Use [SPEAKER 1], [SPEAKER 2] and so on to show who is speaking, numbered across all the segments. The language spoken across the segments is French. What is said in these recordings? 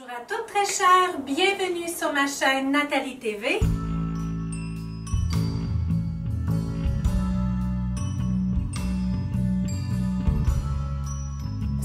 [SPEAKER 1] Bonjour à toutes très chères, bienvenue sur ma chaîne Nathalie TV.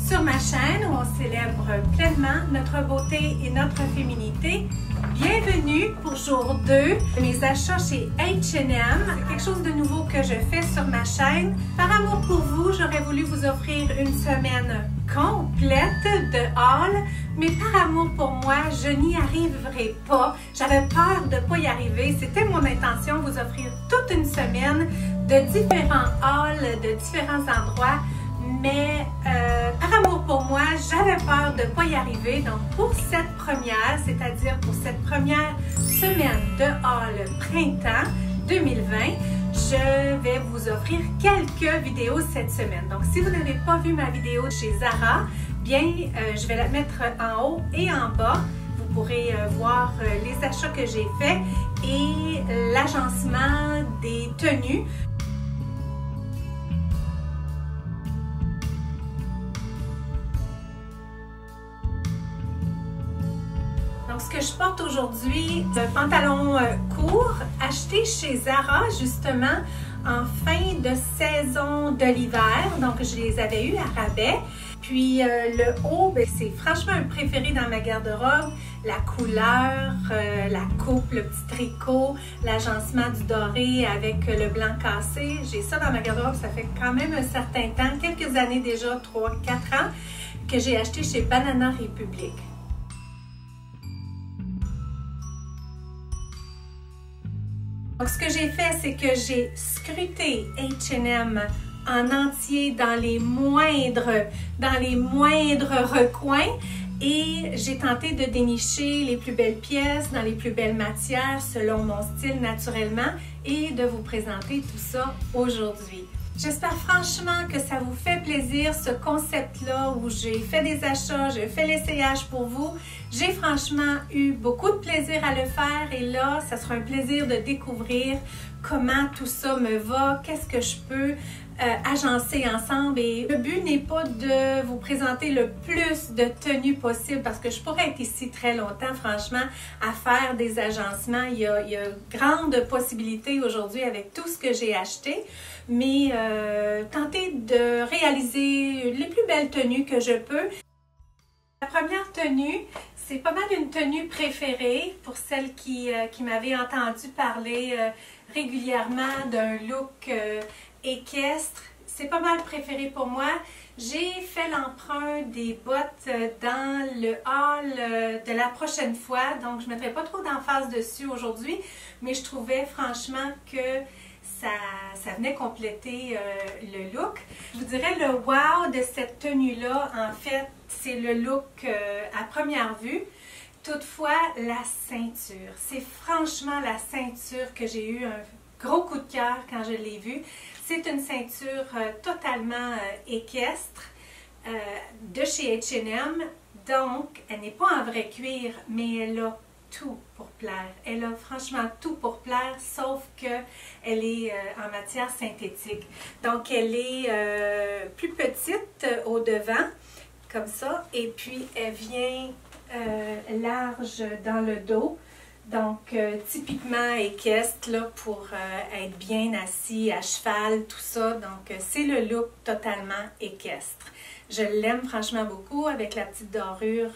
[SPEAKER 1] Sur ma chaîne où on célèbre pleinement notre beauté et notre féminité. Bienvenue pour jour 2 de mes achats chez H&M. C'est quelque chose de nouveau que je fais sur ma chaîne. Par amour pour vous, j'aurais voulu vous offrir une semaine complète de haul, mais par amour pour moi, je n'y arriverai pas. J'avais peur de ne pas y arriver. C'était mon intention de vous offrir toute une semaine de différents hauls, de différents endroits. Mais par amour pour moi, j'avais peur de ne pas y arriver. Donc pour cette première, c'est-à-dire pour cette première semaine de haul printemps 2020, je vais vous offrir quelques vidéos cette semaine. Donc si vous n'avez pas vu ma vidéo chez Zara, bien je vais la mettre en haut et en bas. Vous pourrez voir les achats que j'ai faits et l'agencement des tenues. Donc, ce que je porte aujourd'hui, un pantalon court acheté chez Zara justement en fin de saison de l'hiver. Donc, je les avais eus à rabais. Puis le haut, c'est franchement un préféré dans ma garde-robe. La couleur, la coupe, le petit tricot, l'agencement du doré avec le blanc cassé. J'ai ça dans ma garde-robe, ça fait quand même un certain temps, quelques années déjà, 3-4 ans, que j'ai acheté chez Banana Republic. Donc, ce que j'ai fait, c'est que j'ai scruté H&M en entier dans les moindres recoins et j'ai tenté de dénicher les plus belles pièces dans les plus belles matières selon mon style naturellement et de vous présenter tout ça aujourd'hui. J'espère franchement que ça vous fait plaisir, ce concept-là où j'ai fait des achats, j'ai fait l'essayage pour vous. J'ai franchement eu beaucoup de plaisir à le faire et là, ça sera un plaisir de découvrir comment tout ça me va, qu'est-ce que je peux agencer ensemble. Et le but n'est pas de vous présenter le plus de tenues possible parce que je pourrais être ici très longtemps, franchement, à faire des agencements. Il y a grande possibilité aujourd'hui avec tout ce que j'ai acheté. Mais tenter de réaliser les plus belles tenues que je peux. La première tenue, c'est pas mal une tenue préférée pour celles qui m'avaient entendu parler régulièrement d'un look équestre. C'est pas mal préféré pour moi. J'ai fait l'emprunt des bottes dans le haul de la prochaine fois, donc je ne mettrai pas trop d'emphase dessus aujourd'hui, mais je trouvais franchement que ça venait compléter le look. Je vous dirais le wow de cette tenue-là, en fait, c'est le look à première vue. Toutefois, la ceinture. C'est franchement la ceinture que j'ai eu un gros coup de cœur quand je l'ai vue. C'est une ceinture totalement équestre de chez H&M. Donc, elle n'est pas en vrai cuir, mais elle a tout pour plaire. Elle a franchement tout pour plaire, sauf qu'elle est en matière synthétique. Donc, elle est plus petite au devant, comme ça, et puis elle vient large dans le dos. Donc, typiquement équestre, là, pour être bien assis à cheval, tout ça. Donc, c'est le look totalement équestre. Je l'aime franchement beaucoup avec la petite dorure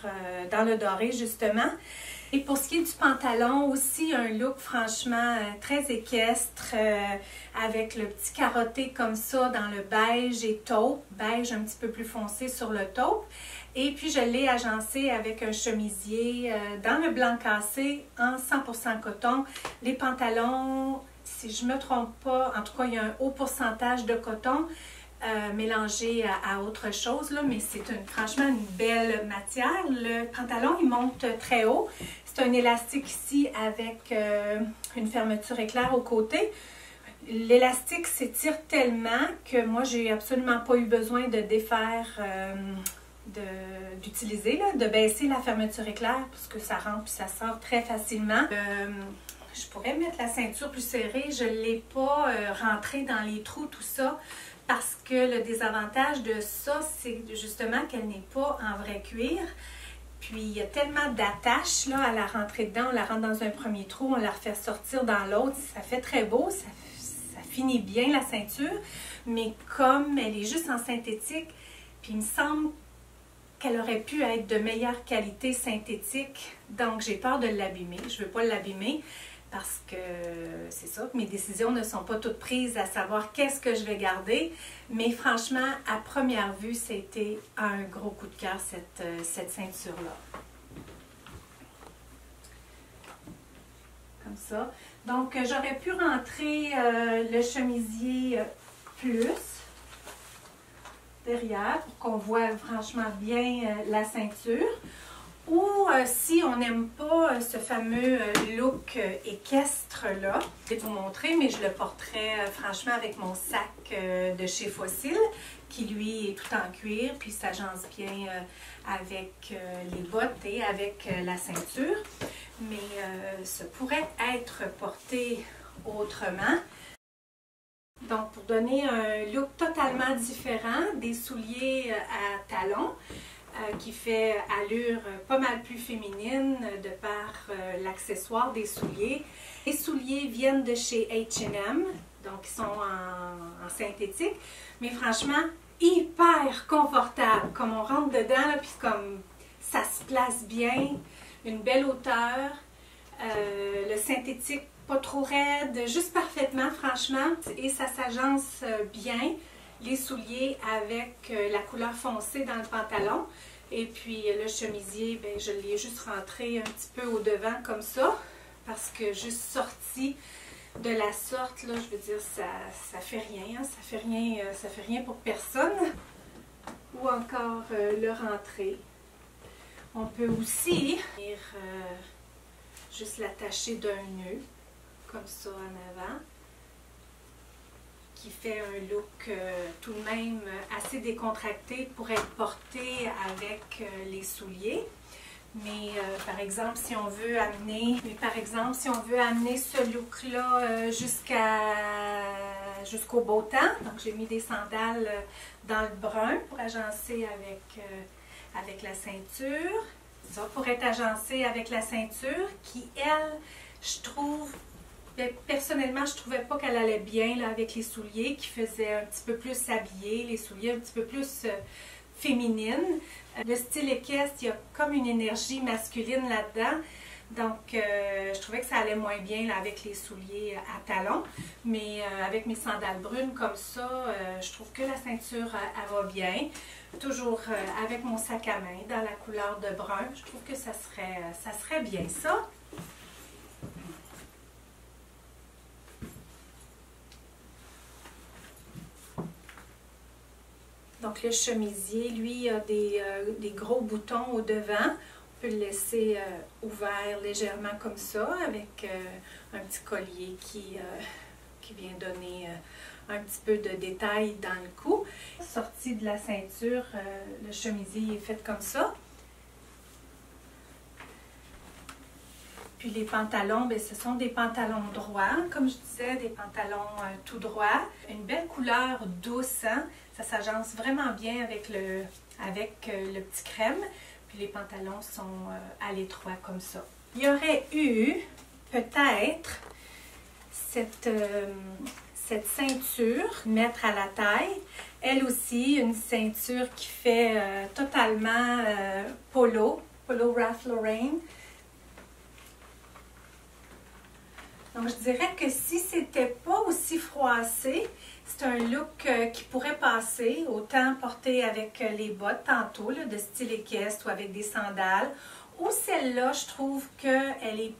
[SPEAKER 1] dans le doré, justement. Et pour ce qui est du pantalon, aussi un look franchement très équestre avec le petit carotté comme ça dans le beige et taupe, beige un petit peu plus foncé sur le taupe. Et puis je l'ai agencé avec un chemisier dans le blanc cassé en 100% coton. Les pantalons, si je ne me trompe pas, en tout cas il y a un haut pourcentage de coton mélangé à autre chose, là, mais c'est franchement une belle matière. Le pantalon, il monte très haut. C'est un élastique ici avec une fermeture éclair au côté. L'élastique s'étire tellement que moi, j'ai absolument pas eu besoin de défaire, d'utiliser, de baisser la fermeture éclair parce que ça rentre puis ça sort très facilement. Je pourrais mettre la ceinture plus serrée. Je ne l'ai pas rentrée dans les trous, tout ça. Parce que le désavantage de ça, c'est justement qu'elle n'est pas en vrai cuir. Puis il y a tellement d'attaches là, à la rentrer dedans. On la rentre dans un premier trou, on la refait sortir dans l'autre. Ça fait très beau, ça finit bien la ceinture. Mais comme elle est juste en synthétique, puis il me semble qu'elle aurait pu être de meilleure qualité synthétique. Donc j'ai peur de l'abîmer. Je ne veux pas l'abîmer. Parce que c'est ça, mes décisions ne sont pas toutes prises à savoir qu'est-ce que je vais garder. Mais franchement, à première vue, c'était un gros coup de cœur, cette ceinture-là. Comme ça. Donc, j'aurais pu rentrer le chemisier plus derrière pour qu'on voit franchement bien la ceinture. Ou si on n'aime pas ce fameux look équestre-là, je vais vous montrer, mais je le porterai franchement avec mon sac de chez Fossil, qui lui est tout en cuir, puis s'agence bien avec les bottes et avec la ceinture. Mais ça pourrait être porté autrement. Donc, pour donner un look totalement différent, des souliers à talons, qui fait allure pas mal plus féminine de par l'accessoire des souliers. Les souliers viennent de chez H&M, donc ils sont en synthétique, mais franchement, hyper confortable. Comme on rentre dedans, là, puis comme ça se place bien, une belle hauteur, le synthétique pas trop raide, juste parfaitement franchement, et ça s'agence bien. Les souliers avec la couleur foncée dans le pantalon. Et puis le chemisier, ben, je l'ai juste rentré un petit peu au devant comme ça. Parce que juste sorti de la sorte, là, je veux dire, ça fait rien. Hein, ça fait rien pour personne. Ou encore le rentrer. On peut aussi venir juste l'attacher d'un nœud, comme ça en avant, qui fait un look tout de même assez décontracté pour être porté avec les souliers. Mais par exemple, si on veut amener, ce look-là jusqu'au beau temps, donc j'ai mis des sandales dans le brun pour agencer avec la ceinture. Ça pour être agencé avec la ceinture qui, elle, je trouve, personnellement, je trouvais pas qu'elle allait bien là, avec les souliers qui faisaient un petit peu plus habillés, les souliers un petit peu plus féminines. Le style équestre, il y a comme une énergie masculine là-dedans. Donc, je trouvais que ça allait moins bien là, avec les souliers à talons. Mais avec mes sandales brunes comme ça, je trouve que la ceinture, elle va bien. Toujours avec mon sac à main dans la couleur de brun. Je trouve que ça serait bien ça. Donc le chemisier, lui, a des gros boutons au devant. On peut le laisser ouvert légèrement comme ça, avec un petit collier qui vient donner un petit peu de détail dans le cou. Sorti de la ceinture, le chemisier est fait comme ça. Puis les pantalons, bien, ce sont des pantalons droits, comme je disais, des pantalons tout droits. Une belle couleur douce, hein? Ça s'agence vraiment bien avec le petit crème. Puis les pantalons sont à l'étroit comme ça. Il y aurait eu peut-être cette ceinture, mettre à la taille. Elle aussi, une ceinture qui fait totalement polo Ralph Lauren. Donc, je dirais que si c'était pas aussi froissé, c'est un look qui pourrait passer, autant porté avec les bottes tantôt, là, de style équestre ou avec des sandales. Ou celle-là, je trouve qu'elle est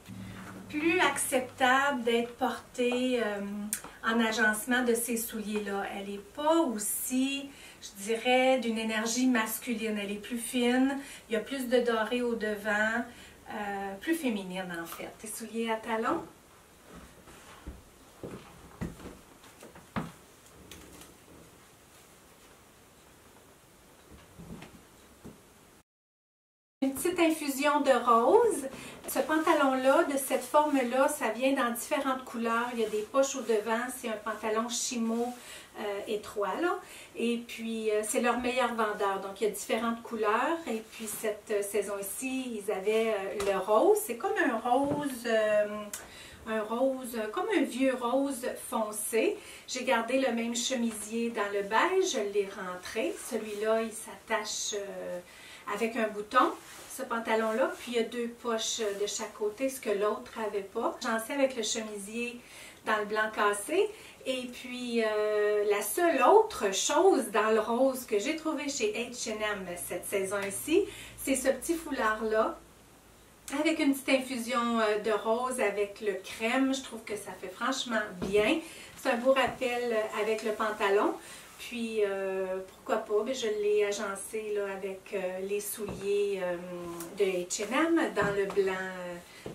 [SPEAKER 1] plus acceptable d'être portée en agencement de ces souliers-là. Elle n'est pas aussi, je dirais, d'une énergie masculine. Elle est plus fine, il y a plus de doré au devant, plus féminine en fait. Les souliers à talons. Une petite infusion de rose. Ce pantalon-là, de cette forme-là, ça vient dans différentes couleurs. Il y a des poches au devant, c'est un pantalon chimo étroit, là. Et puis, c'est leur meilleur vendeur. Donc, il y a différentes couleurs. Et puis, cette saison-ci, ils avaient le rose. C'est comme un rose... comme un vieux rose foncé. J'ai gardé le même chemisier dans le beige, je l'ai rentré. Celui-là, il s'attache avec un bouton, ce pantalon-là. Puis il y a deux poches de chaque côté, ce que l'autre n'avait pas. J'en sais avec le chemisier dans le blanc cassé. Et puis, la seule autre chose dans le rose que j'ai trouvé chez H&M cette saison-ci, c'est ce petit foulard-là, avec une petite infusion de rose avec le crème. Je trouve que ça fait franchement bien. C'est un beau rappel avec le pantalon. Puis, pourquoi pas, bien, je l'ai agencé là, avec les souliers de H&M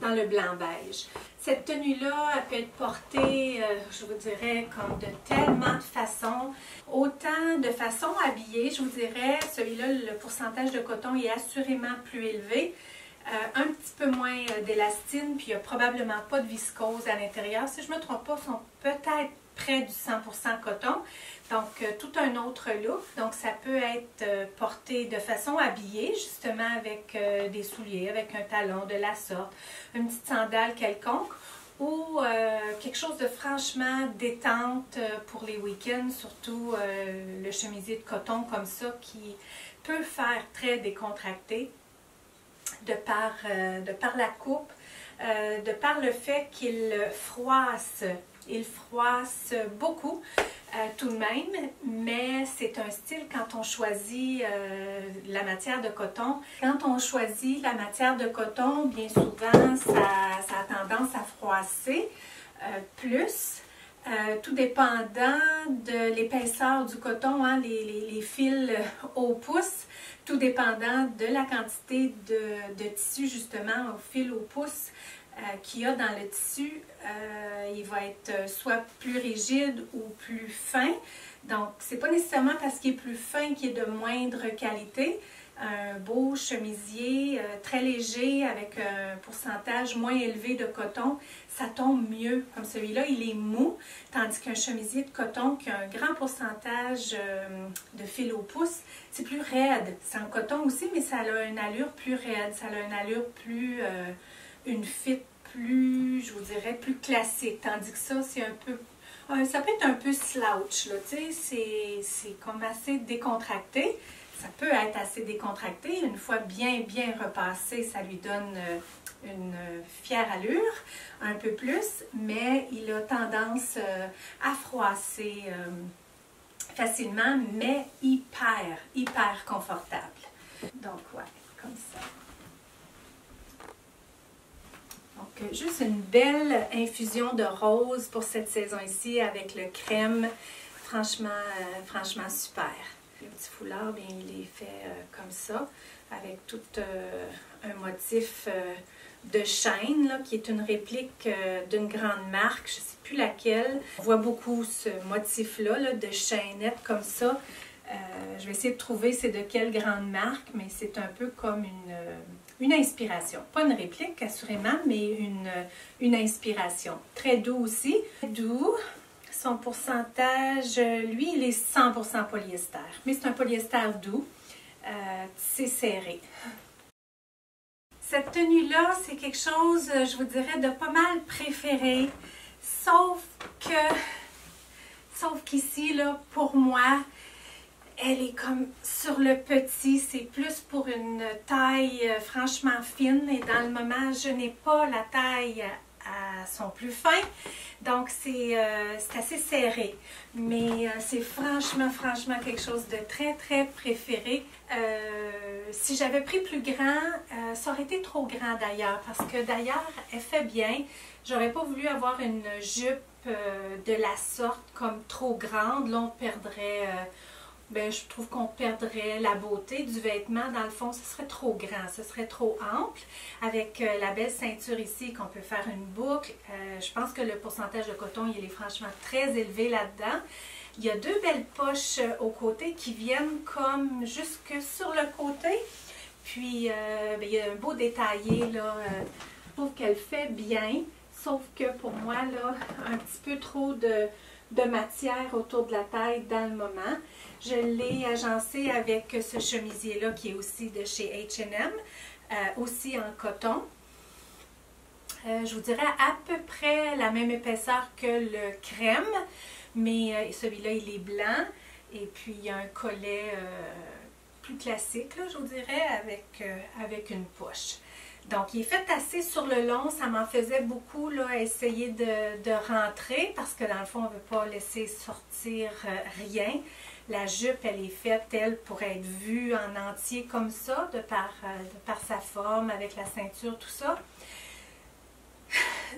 [SPEAKER 1] dans le blanc beige. Cette tenue-là, elle peut être portée, je vous dirais, comme de tellement de façons. Autant de façons habillées, je vous dirais, celui-là, le pourcentage de coton est assurément plus élevé. Un petit peu moins d'élastine, puis il n'y a probablement pas de viscose à l'intérieur. Si je ne me trompe pas, ils sont peut-être près du 100% coton. Donc, tout un autre look. Donc, ça peut être porté de façon habillée, justement avec des souliers, avec un talon de la sorte, une petite sandale quelconque, ou quelque chose de franchement détente pour les week-ends, surtout le chemisier de coton comme ça qui peut faire très décontracté. De par la coupe, de par le fait qu'il froisse. Il froisse beaucoup tout de même, mais c'est un style quand on choisit la matière de coton. Quand on choisit la matière de coton, bien souvent, ça a tendance à froisser plus. Tout dépendant de l'épaisseur du coton, hein, les fils au pouce, tout dépendant de la quantité de tissu justement au fil au pouce qu'il y a dans le tissu, il va être soit plus rigide ou plus fin. Donc, c'est pas nécessairement parce qu'il est plus fin qu'il est de moindre qualité. Un beau chemisier très léger avec un pourcentage moins élevé de coton, ça tombe mieux. Comme celui-là, il est mou, tandis qu'un chemisier de coton qui a un grand pourcentage de fil au pouce, c'est plus raide. C'est en coton aussi, mais ça a une allure plus raide, ça a une allure plus, une fit plus, je vous dirais, plus classique. Tandis que ça, c'est un peu, ça peut être un peu slouch, là, tu sais, c'est comme assez décontracté. Ça peut être assez décontracté. Une fois bien repassé, ça lui donne une fière allure, un peu plus, mais il a tendance à froisser facilement, mais hyper confortable. Donc, ouais, comme ça. Donc, juste une belle infusion de rose pour cette saison ici avec le crème. Franchement super. Le petit foulard, bien, il est fait comme ça, avec tout un motif de chaîne, là, qui est une réplique d'une grande marque, je ne sais plus laquelle. On voit beaucoup ce motif-là, là, de chaînette comme ça. Je vais essayer de trouver c'est de quelle grande marque, mais c'est un peu comme une inspiration. Pas une réplique, assurément, mais une inspiration. Très doux aussi. Doux. Son pourcentage, lui, il est 100% polyester. Mais c'est un polyester doux, tissé serré. Cette tenue-là, c'est quelque chose, je vous dirais, de pas mal préféré. Sauf qu'ici, là, pour moi, elle est comme sur le petit. C'est plus pour une taille franchement fine. Et dans le moment, je n'ai pas la taille à son plus fin. Donc, c'est assez serré. Mais c'est franchement quelque chose de très préféré. Si j'avais pris plus grand, ça aurait été trop grand d'ailleurs. Parce que d'ailleurs, elle fait bien. J'aurais pas voulu avoir une jupe de la sorte comme trop grande. Là, on perdrait... ben, je trouve qu'on perdrait la beauté du vêtement. Dans le fond, ce serait trop grand, ce serait trop ample. Avec la belle ceinture ici, qu'on peut faire une boucle, je pense que le pourcentage de coton, il est franchement très élevé là-dedans. Il y a deux belles poches aux côtés qui viennent comme jusque sur le côté. Puis, il y a un beau détaillé, là. Je trouve qu'elle fait bien, sauf que pour moi, là, un petit peu trop de matière autour de la taille dans le moment. Je l'ai agencé avec ce chemisier-là qui est aussi de chez H&M, aussi en coton. Je vous dirais à peu près la même épaisseur que le crème, mais celui-là, il est blanc. Et puis, il y a un collet plus classique, là, je vous dirais, avec une poche. Donc, il est fait assez sur le long. Ça m'en faisait beaucoup, là, essayer de rentrer parce que, dans le fond, on ne veut pas laisser sortir rien. La jupe, elle est faite, elle, pour être vue en entier comme ça, de par sa forme, avec la ceinture, tout ça.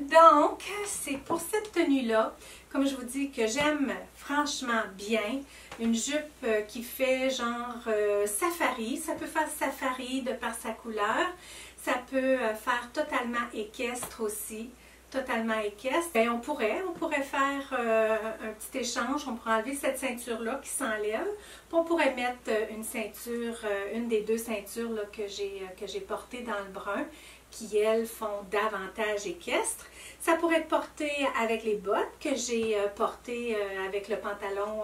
[SPEAKER 1] Donc, c'est pour cette tenue-là, comme je vous dis, que j'aime franchement bien. Une jupe qui fait genre safari. Ça peut faire safari de par sa couleur. Ça peut faire totalement équestre aussi. Totalement équestre. Et on pourrait faire un petit échange. On pourrait enlever cette ceinture-là qui s'enlève. On pourrait mettre une ceinture, une des deux ceintures là, que j'ai portées dans le brun, qui, elles, font davantage équestre. Ça pourrait être porté avec les bottes que j'ai portées avec le pantalon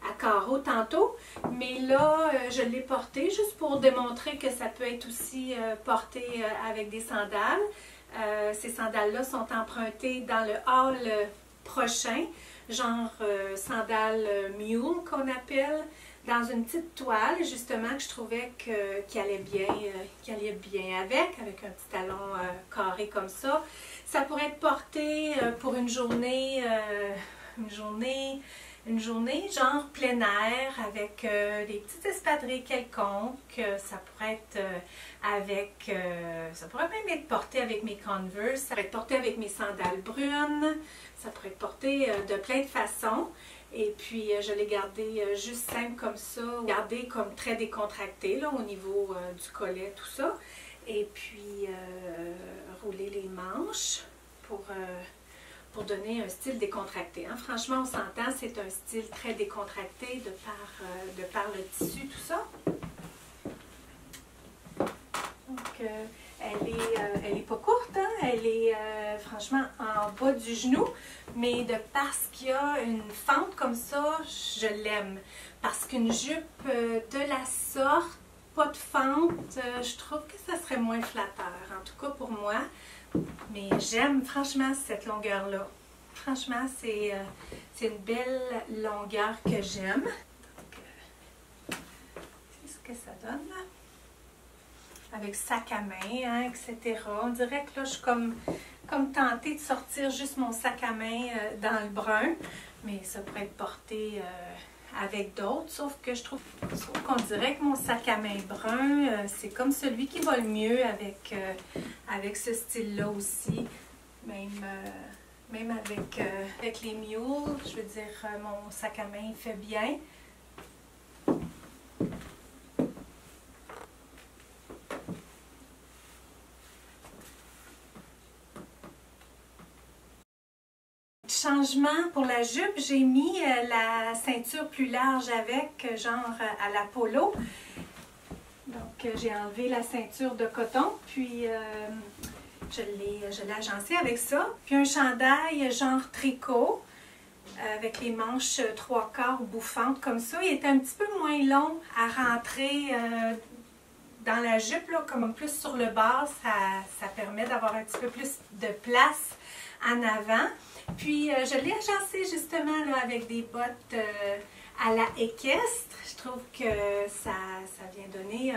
[SPEAKER 1] à carreaux tantôt. Mais là, je l'ai porté juste pour démontrer que ça peut être aussi porté avec des sandales. Ces sandales-là sont empruntées dans le haul prochain, genre sandales mule qu'on appelle, dans une petite toile, justement, que je trouvais qu'il allait bien avec un petit talon carré comme ça. Ça pourrait être porté pour une journée genre plein air, avec des petites espadrilles quelconques. Ça pourrait être ça pourrait même être porté avec mes Converse. Ça pourrait être porté avec mes sandales brunes. Ça pourrait être porté de plein de façons. Et puis, je l'ai gardé juste simple comme ça, gardé comme très décontracté là, au niveau du collet, tout ça. Et puis, rouler les manches pour donner un style décontracté. Hein. Franchement, on s'entend, c'est un style très décontracté de par le tissu, tout ça. Donc, elle est pas courte, hein? Elle est franchement en bas du genou, mais de parce qu'il y a une fente comme ça, je l'aime. Parce qu'une jupe de la sorte, pas de fente, je trouve que ça serait moins flatteur, en tout cas pour moi. Mais j'aime franchement cette longueur-là. Franchement, c'est une belle longueur que j'aime. C'est ce que ça donne là. Avec sac à main, hein, etc. On dirait que là, je suis comme tentée de sortir juste mon sac à main dans le brun, mais ça pourrait être porté avec d'autres, sauf qu'on dirait que mon sac à main brun, c'est comme celui qui va le mieux avec ce style-là aussi. Même avec les mules, je veux dire, mon sac à main il fait bien. Changement pour la jupe, j'ai mis la ceinture plus large avec, genre à la polo. Donc, j'ai enlevé la ceinture de coton, puis je l'ai agencé avec ça. Puis un chandail genre tricot, avec les manches 3/4 bouffantes comme ça. Il était un petit peu moins long à rentrer dans la jupe, là, comme plus sur le bas. Ça permet d'avoir un petit peu plus de place en avant. Puis, je l'ai agencé justement là, avec des bottes à la équestre. Je trouve que ça vient donner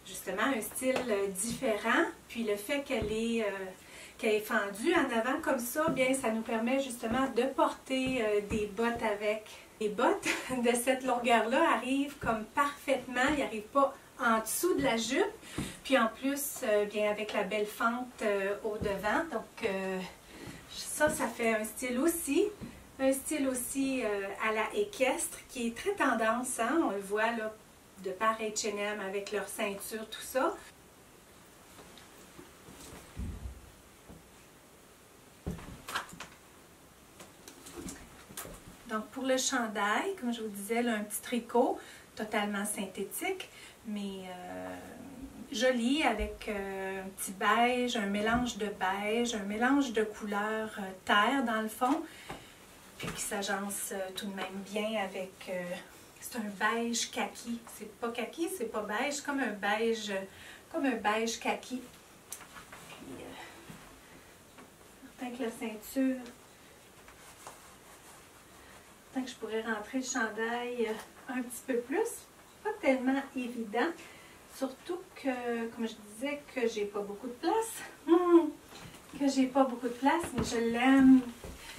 [SPEAKER 1] justement un style différent. Puis, le fait qu'elle est fendue en avant comme ça, bien, ça nous permet justement de porter des bottes avec. Les bottes de cette longueur-là arrivent comme parfaitement. Ils n'arrivent pas en dessous de la jupe. Puis, en plus, bien, avec la belle fente au devant. Donc, ça fait un style aussi à la équestre qui est très tendance, hein? On le voit là, de par H&M avec leur ceinture, tout ça. Donc pour le chandail, comme je vous disais, là, un petit tricot totalement synthétique, mais joli avec un petit beige, un mélange de beige, un mélange de couleurs terre dans le fond, puis qui s'agence tout de même bien avec, c'est un beige kaki, c'est pas kaki, c'est pas beige, comme un beige kaki. Puis, certain que la ceinture, certain que je pourrais rentrer le chandail un petit peu plus, pas tellement évident. Surtout que, comme je disais, que j'ai pas beaucoup de place. Que j'ai pas beaucoup de place, mais je l'aime.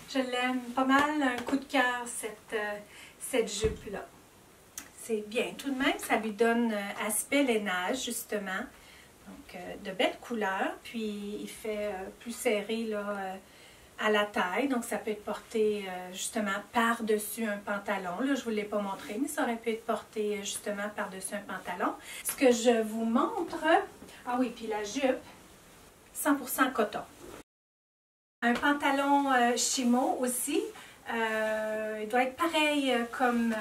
[SPEAKER 1] Je l'aime pas mal. Un coup de cœur, cette jupe-là. C'est bien. Tout de même, ça lui donne aspect lainage, justement. Donc, de belles couleurs. Puis, il fait plus serré, là, à la taille. Donc, ça peut être porté, justement, par-dessus un pantalon. Là, je ne vous l'ai pas montré, mais ça aurait pu être porté, justement, par-dessus un pantalon. Ce que je vous montre... Ah oui, puis la jupe, 100% coton. Un pantalon chimo aussi. Il doit être pareil comme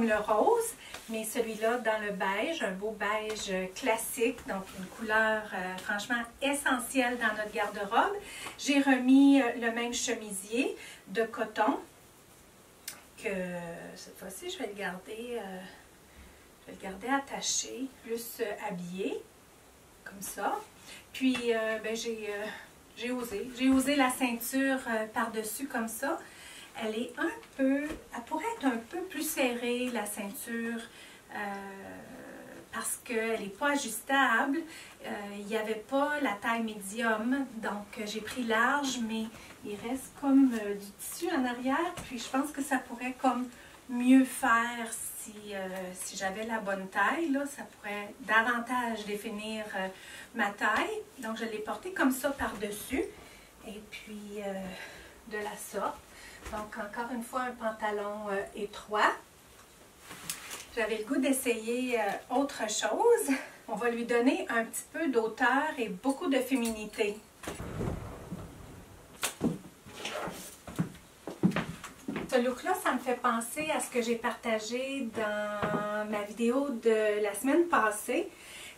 [SPEAKER 1] le rose, mais celui-là dans le beige, un beau beige classique, donc une couleur franchement essentielle dans notre garde-robe. J'ai remis le même chemisier de coton que cette fois-ci je vais le garder attaché, plus habillé, comme ça. Puis ben, j'ai osé la ceinture par-dessus comme ça. Elle pourrait être un peu plus serrée, la ceinture, parce qu'elle n'est pas ajustable. Il n'y avait pas la taille médium, donc j'ai pris large, mais il reste comme du tissu en arrière. Puis je pense que ça pourrait comme mieux faire si j'avais la bonne taille. Là, ça pourrait davantage définir ma taille. Donc je l'ai porté comme ça par-dessus. Et puis de la sorte. Donc, encore une fois, un pantalon étroit. J'avais le goût d'essayer autre chose. On va lui donner un petit peu d'auteur et beaucoup de féminité. Ce look-là, ça me fait penser à ce que j'ai partagé dans ma vidéo de la semaine passée,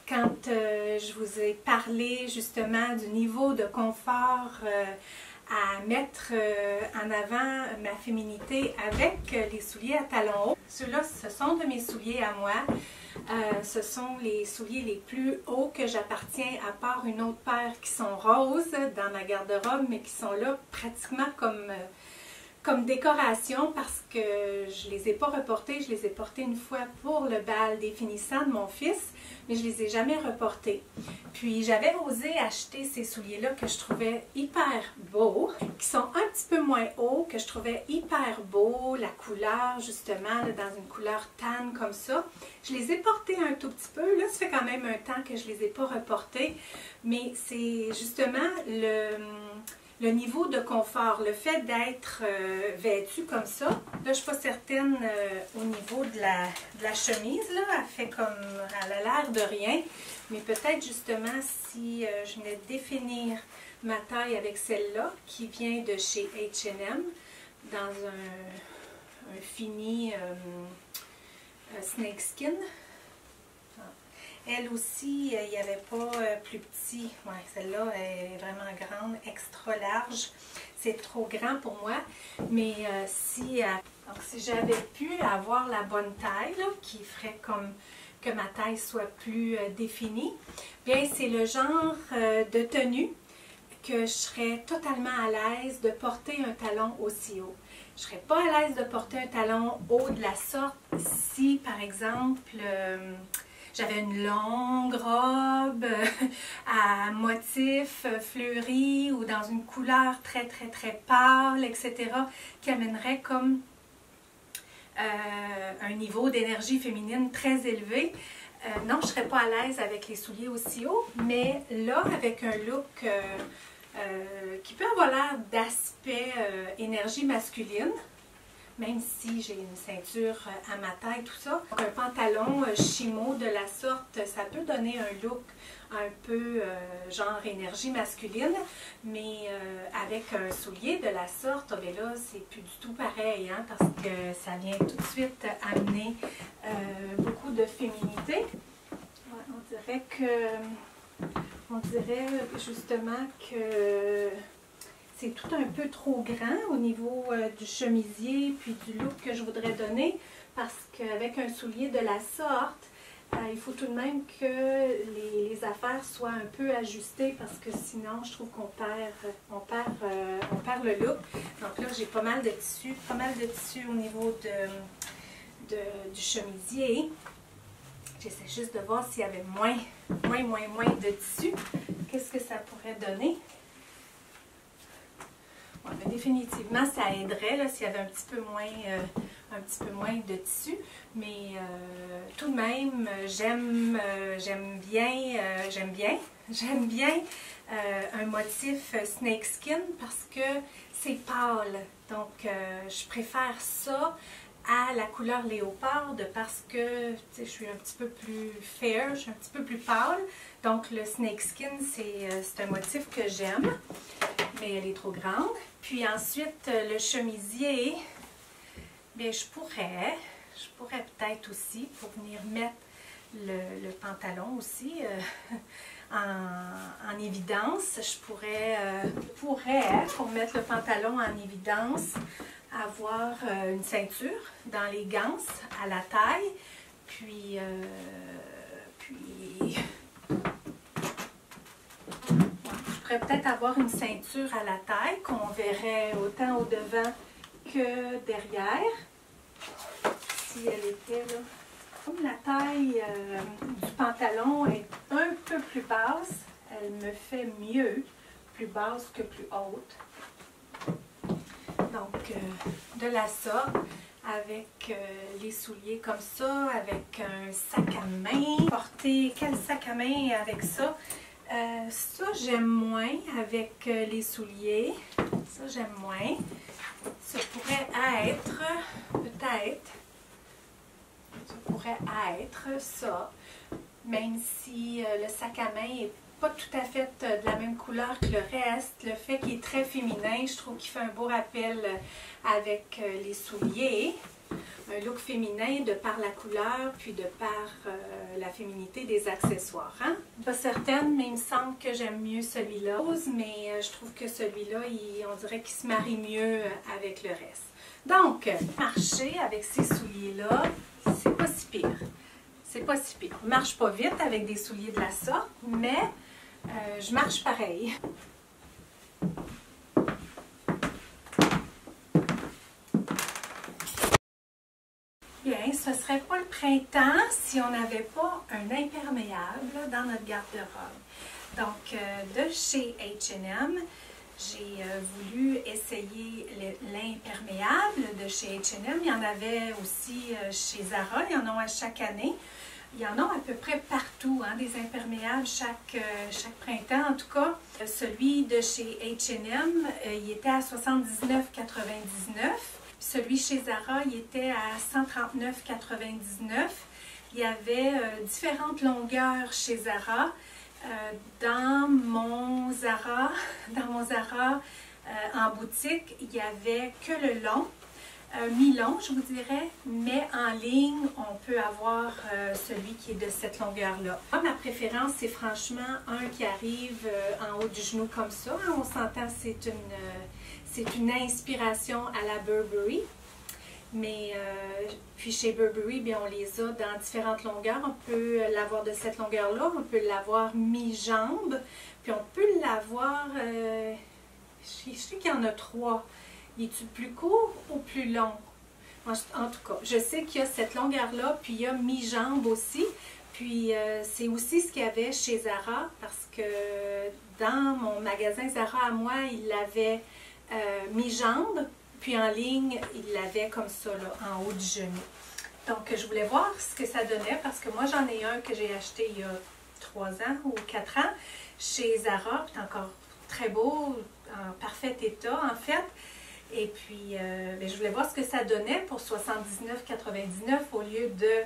[SPEAKER 1] quand je vous ai parlé justement du niveau de confort à mettre en avant ma féminité avec les souliers à talons hauts. Ceux-là, ce sont de mes souliers à moi. Ce sont les souliers les plus hauts que j'appartiens, à part une autre paire qui sont roses dans ma garde-robe, mais qui sont là pratiquement comme décoration parce que je les ai pas reportés. Je les ai portés une fois pour le bal des finissants de mon fils, mais je les ai jamais reportés. Puis j'avais osé acheter ces souliers-là que je trouvais hyper beaux, qui sont un petit peu moins hauts, que je trouvais hyper beaux, la couleur justement, là, dans une couleur tan comme ça. Je les ai portés un tout petit peu, là ça fait quand même un temps que je les ai pas reportés, mais c'est justement le niveau de confort, le fait d'être vêtue comme ça. Là, je ne suis pas certaine au niveau de la chemise, là, elle a l'air de rien, mais peut-être justement si je venais de définir ma taille avec celle-là, qui vient de chez H&M, dans un fini snakeskin. Elle aussi, il n'y avait pas plus petit. Ouais, celle-là est vraiment grande, extra large. C'est trop grand pour moi. Mais si j'avais pu avoir la bonne taille, là, qui ferait comme que ma taille soit plus définie, bien c'est le genre de tenue que je serais totalement à l'aise de porter un talon aussi haut. Je ne serais pas à l'aise de porter un talon haut de la sorte si, par exemple, j'avais une longue robe à motif fleuri ou dans une couleur très très très pâle, etc., qui amènerait comme un niveau d'énergie féminine très élevé. Non, je ne serais pas à l'aise avec les souliers aussi hauts, mais là, avec un look qui peut avoir l'air d'aspect énergie masculine, même si j'ai une ceinture à ma taille, tout ça. Donc, un pantalon chimo de la sorte, ça peut donner un look un peu genre énergie masculine, mais avec un soulier de la sorte, ben là, c'est plus du tout pareil, hein, parce que ça vient tout de suite amener beaucoup de féminité. Ouais, on on dirait justement que c'est tout un peu trop grand au niveau du chemisier puis du look que je voudrais donner, parce qu'avec un soulier de la sorte, il faut tout de même que les affaires soient un peu ajustées, parce que sinon je trouve qu'on perd le look. Donc là, j'ai pas mal de tissu au niveau du chemisier. J'essaie juste de voir s'il y avait moins de tissu. Qu'est-ce que ça pourrait donner? Ouais, mais définitivement, ça aiderait s'il y avait un petit peu moins de tissu. Mais tout de même, j'aime bien un motif snakeskin parce que c'est pâle. Donc, je préfère ça à la couleur léoparde parce que je suis un petit peu plus fair, je suis un petit peu plus pâle. Donc, le snakeskin, c'est un motif que j'aime, mais elle est trop grande. Puis ensuite, le chemisier, bien, je pourrais peut-être aussi, pour venir mettre le pantalon aussi en évidence, je pourrais, pour mettre le pantalon en évidence, avoir une ceinture dans les ganses à la taille, puis je pourrais peut-être avoir une ceinture à la taille qu'on verrait autant au devant que derrière, si elle était là. Comme la taille du pantalon est un peu plus basse, elle me fait mieux, plus basse que plus haute. Donc, de la sorte, avec les souliers comme ça, avec un sac à main. Porter quel sac à main avec ça? Ça, j'aime moins avec les souliers. Ça, j'aime moins. Ça pourrait être, peut-être, ça pourrait être ça, même si le sac à main est pas tout à fait de la même couleur que le reste. Le fait qu'il est très féminin, je trouve qu'il fait un beau rappel avec les souliers. Un look féminin de par la couleur, puis de par la féminité des accessoires. Hein? Pas certaine, mais il me semble que j'aime mieux celui-là. Mais je trouve que celui-là, on dirait qu'il se marie mieux avec le reste. Donc, marcher avec ces souliers-là, c'est pas si pire. C'est pas si pire. Je marche pas vite avec des souliers de la sorte, mais je marche pareil. Bien, ce serait pas le printemps si on n'avait pas un imperméable dans notre garde-robe. Donc, de chez H&M, j'ai voulu essayer l'imperméable de chez H&M. Il y en avait aussi chez Zara, il y en a à chaque année. Il y en a à peu près partout, hein, des imperméables chaque printemps. En tout cas, celui de chez H&M, il était à 79,99 $. Celui chez Zara, il était à 139,99 $. Il y avait différentes longueurs chez Zara. Dans mon Zara en boutique, il n'y avait que le long, mi-long je vous dirais, mais en ligne, on peut avoir celui qui est de cette longueur-là. Ma préférence, c'est franchement un qui arrive en haut du genou comme ça. On s'entend, c'est une inspiration à la Burberry. Mais puis chez Burberry, bien, on les a dans différentes longueurs. On peut l'avoir de cette longueur-là, on peut l'avoir mi-jambe, puis on peut l'avoir, je sais qu'il y en a 3. Il est-tu plus court ou plus long? En tout cas, je sais qu'il y a cette longueur-là, puis il y a mi-jambe aussi. Puis c'est aussi ce qu'il y avait chez Zara, parce que dans mon magasin Zara à moi, il l'avait mi-jambe. Puis en ligne, il l'avait comme ça, là, en haut du genou. Donc, je voulais voir ce que ça donnait parce que moi, j'en ai un que j'ai acheté il y a 3 ans ou 4 ans chez Zara. Puis encore très beau, en parfait état, en fait. Et puis, je voulais voir ce que ça donnait pour 79,99 $ au lieu de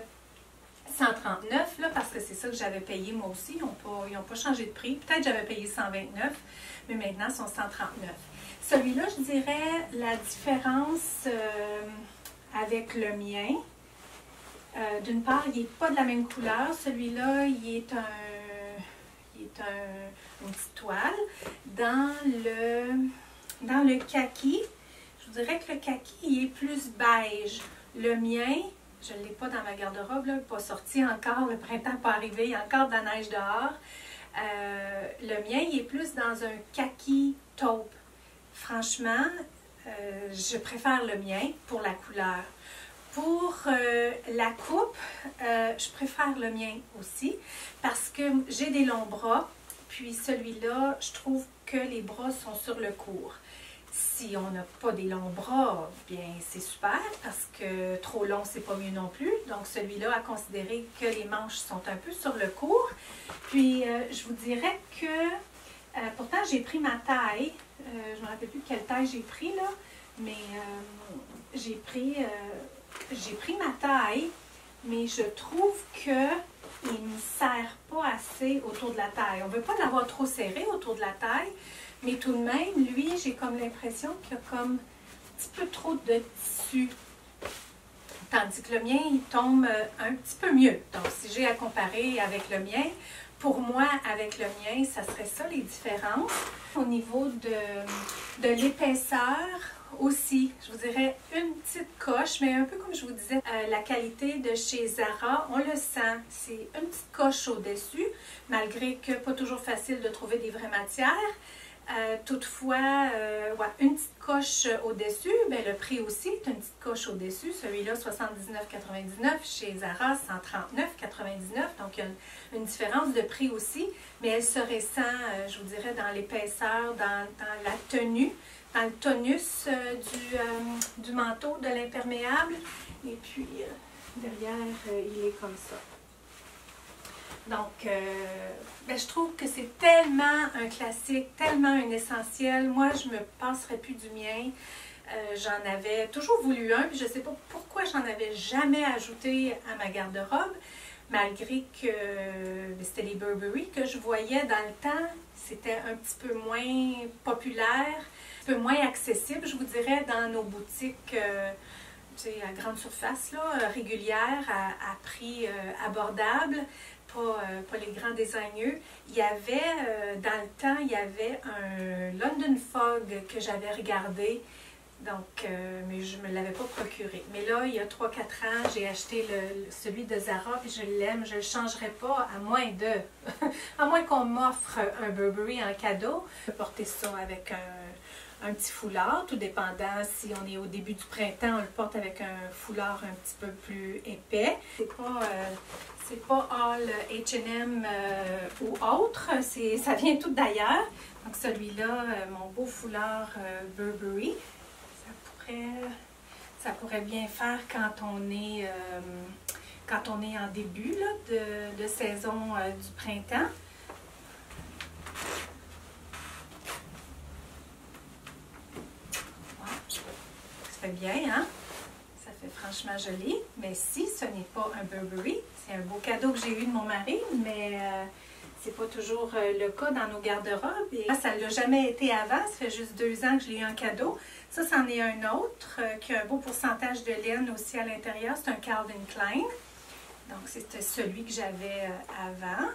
[SPEAKER 1] 139 $, là, parce que c'est ça que j'avais payé moi aussi. Ils n'ont pas changé de prix. Peut-être que j'avais payé 129 $, mais maintenant, ils sont 139 $. Celui-là, je dirais la différence avec le mien. D'une part, il n'est pas de la même couleur. Celui-là, il est un une petite toile. Dans le kaki, je vous dirais que le kaki il est plus beige. Le mien, je ne l'ai pas dans ma garde-robe, pas sorti encore, le printemps n'est pas arrivé, il y a encore de la neige dehors. Le mien, il est plus dans un kaki taupe. Franchement, je préfère le mien pour la couleur. Pour la coupe, je préfère le mien aussi parce que j'ai des longs bras, puis celui-là, je trouve que les bras sont sur le court. Si on n'a pas des longs bras, bien c'est super parce que trop long, c'est pas mieux non plus. Donc celui-là, à considérer que les manches sont un peu sur le court. Puis je vous dirais que, pourtant j'ai pris ma taille, je ne me rappelle plus quelle taille j'ai pris là, mais j'ai pris ma taille, mais je trouve qu'il ne me serre pas assez autour de la taille. On ne veut pas l'avoir trop serré autour de la taille, mais tout de même, lui, j'ai comme l'impression qu'il y a comme un petit peu trop de tissu. Tandis que le mien, il tombe un petit peu mieux. Donc, si j'ai à comparer avec le mien, pour moi, avec le mien, ça serait ça les différences. Au niveau de l'épaisseur, aussi, je vous dirais une petite coche, mais un peu comme je vous disais, la qualité de chez Zara, on le sent, c'est une petite coche au-dessus, malgré que pas toujours facile de trouver des vraies matières. Toutefois, ouais, une petite coche au-dessus, ben, le prix aussi est une petite coche au-dessus, celui-là 79,99, chez Zara 139,99, donc il y a une différence de prix aussi, mais elle se ressent, je vous dirais, dans l'épaisseur, dans la tenue, dans le tonus du manteau, de l'imperméable. Et puis, derrière, il est comme ça. Donc, ben, je trouve que c'est tellement un classique, tellement un essentiel. Moi, je ne me passerais plus du mien. J'en avais toujours voulu un, puis je ne sais pas pourquoi j'en avais jamais ajouté à ma garde-robe, malgré que c'était les Burberry que je voyais dans le temps. C'était un petit peu moins populaire, un peu moins accessible, je vous dirais, dans nos boutiques à grande surface, là, régulières, à prix abordable, pas les grands designers. Il y avait, dans le temps, il y avait un London Fog que j'avais regardé, donc, mais je ne me l'avais pas procuré. Mais là, il y a 3-4 ans, j'ai acheté celui de Zara, puis je l'aime, je ne le changerai pas, à moins à moins qu'on m'offre un Burberry en cadeau. Je peux porter ça avec un petit foulard, tout dépendant si on est au début du printemps, on le porte avec un foulard un petit peu plus épais. C'est pas all H&M ou autre, ça vient tout d'ailleurs. Donc celui-là, mon beau foulard Burberry, ça pourrait bien faire quand on est en début là, de saison du printemps. Ça fait bien, hein? Ça fait franchement joli. Mais si ce n'est pas un Burberry, c'est un beau cadeau que j'ai eu de mon mari, mais c'est pas toujours le cas dans nos garde-robes. Et ça ne l'a jamais été avant, ça fait juste 2 ans que je l'ai eu en cadeau. Ça, c'en est un autre qui a un beau pourcentage de laine aussi à l'intérieur. C'est un Calvin Klein. Donc, c'était celui que j'avais avant.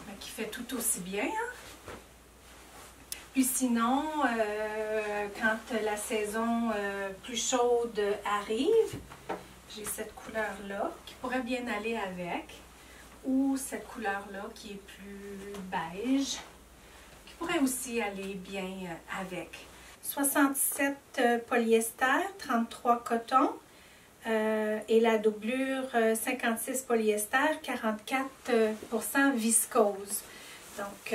[SPEAKER 1] Mais qui fait tout aussi bien, hein? Puis sinon, quand la saison plus chaude arrive, j'ai cette couleur-là qui pourrait bien aller avec, ou cette couleur-là qui est plus beige, qui pourrait aussi aller bien avec. 67 polyester, 33 coton, et la doublure 56 polyester, 44% viscose. Donc,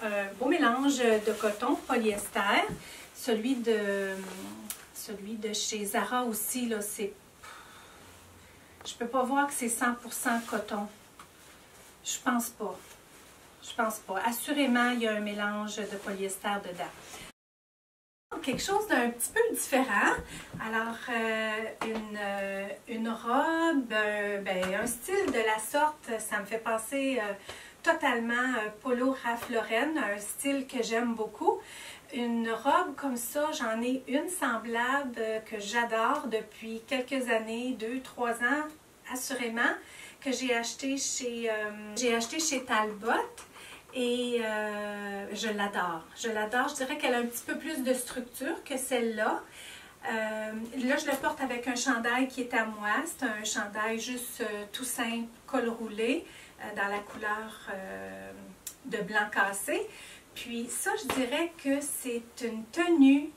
[SPEAKER 1] un beau mélange de coton, polyester. Celui de chez Zara aussi, là, c'est... Je peux pas voir que c'est 100% coton. Je pense pas. Je pense pas. Assurément, il y a un mélange de polyester dedans. Quelque chose d'un petit peu différent. Alors, une robe, un style de la sorte, ça me fait penser... totalement polo Ralph Lauren, un style que j'aime beaucoup. Une robe comme ça, j'en ai une semblable que j'adore depuis quelques années, 2-3 ans assurément, que j'ai acheté chez Talbot. Et je l'adore. Je l'adore. Je dirais qu'elle a un petit peu plus de structure que celle-là. Là, je le porte avec un chandail qui est à moi. C'est un chandail juste tout simple, col roulé, dans la couleur de blanc cassé. Puis ça, je dirais que c'est une tenue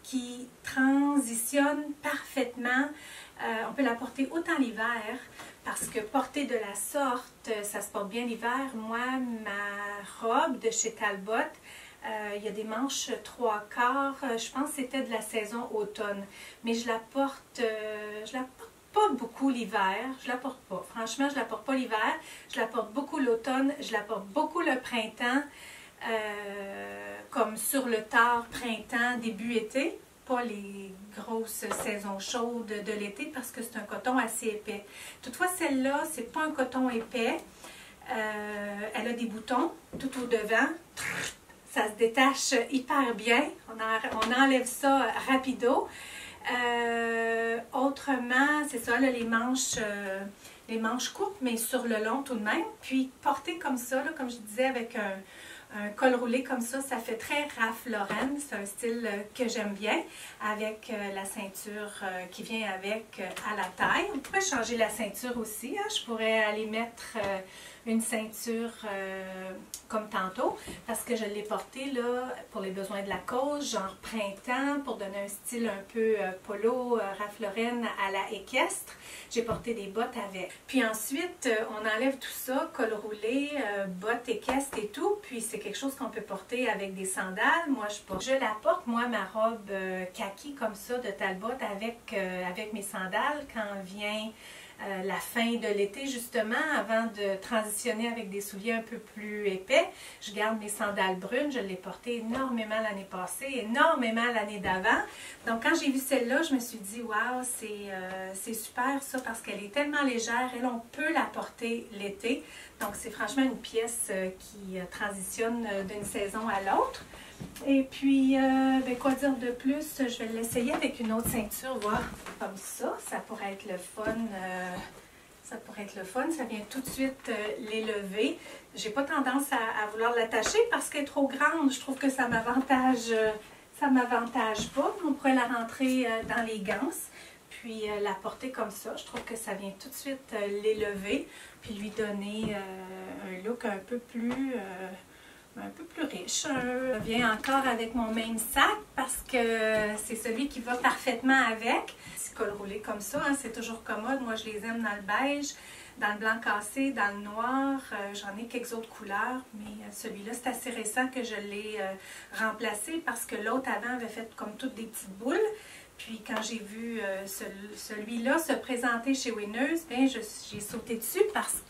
[SPEAKER 1] qui transitionne parfaitement. On peut la porter autant l'hiver, parce que porter de la sorte, ça se porte bien l'hiver. Moi, ma robe de chez Talbot, il y a des manches 3/4, je pense que c'était de la saison automne. Mais je la porte pas beaucoup l'hiver, je la porte pas. Franchement, je la porte pas l'hiver, je la porte beaucoup l'automne, je la porte beaucoup le printemps, comme sur le tard printemps, début été. Pas les grosses saisons chaudes de l'été parce que c'est un coton assez épais. Toutefois, celle-là, c'est pas un coton épais. Elle a des boutons tout au devant. Ça se détache hyper bien. On enlève ça rapido. Autrement, c'est ça, là, les manches courtes, mais sur le long tout de même. Puis porter comme ça, là, comme je disais, avec un col roulé comme ça fait très Ralph Lauren. C'est un style que j'aime bien, avec la ceinture qui vient avec à la taille. On pourrait changer la ceinture aussi. Hein? Je pourrais aller mettre une ceinture comme tantôt, parce que je l'ai portée là pour les besoins de la cause, genre printemps, pour donner un style un peu polo, Ralph Lauren à la équestre. J'ai porté des bottes avec. Puis ensuite, on enlève tout ça, col roulé, bottes équestre et tout. Puis c'est quelque chose qu'on peut porter avec des sandales. Moi, je la porte, moi, ma robe kaki comme ça de Talbot avec mes sandales quand vient la fin de l'été, justement, avant de transitionner avec des souliers un peu plus épais. Je garde mes sandales brunes. Je l'ai portée énormément l'année passée, énormément l'année d'avant. Donc, quand j'ai vu celle-là, je me suis dit, waouh, c'est super ça, parce qu'elle est tellement légère. Elle, on peut la porter l'été. Donc, c'est franchement une pièce qui transitionne d'une saison à l'autre. Et puis, ben, quoi dire de plus? Je vais l'essayer avec une autre ceinture, voir comme ça. Ça pourrait être le fun. Ça pourrait être le fun. Ça vient tout de suite l'élever. J'ai pas tendance à vouloir l'attacher parce qu'elle est trop grande. Je trouve que ça m'avantage pas. On pourrait la rentrer dans les ganses, puis la porter comme ça. Je trouve que ça vient tout de suite l'élever, puis lui donner un look un peu plus riche. Je viens encore avec mon même sac parce que c'est celui qui va parfaitement avec. Petit col roulé comme ça, hein, c'est toujours commode. Moi, je les aime dans le beige, dans le blanc cassé, dans le noir. J'en ai quelques autres couleurs, mais celui-là, c'est assez récent que je l'ai remplacé parce que l'autre avant avait fait comme toutes des petites boules. Puis quand j'ai vu celui-là se présenter chez Winners, bien, j'ai sauté dessus parce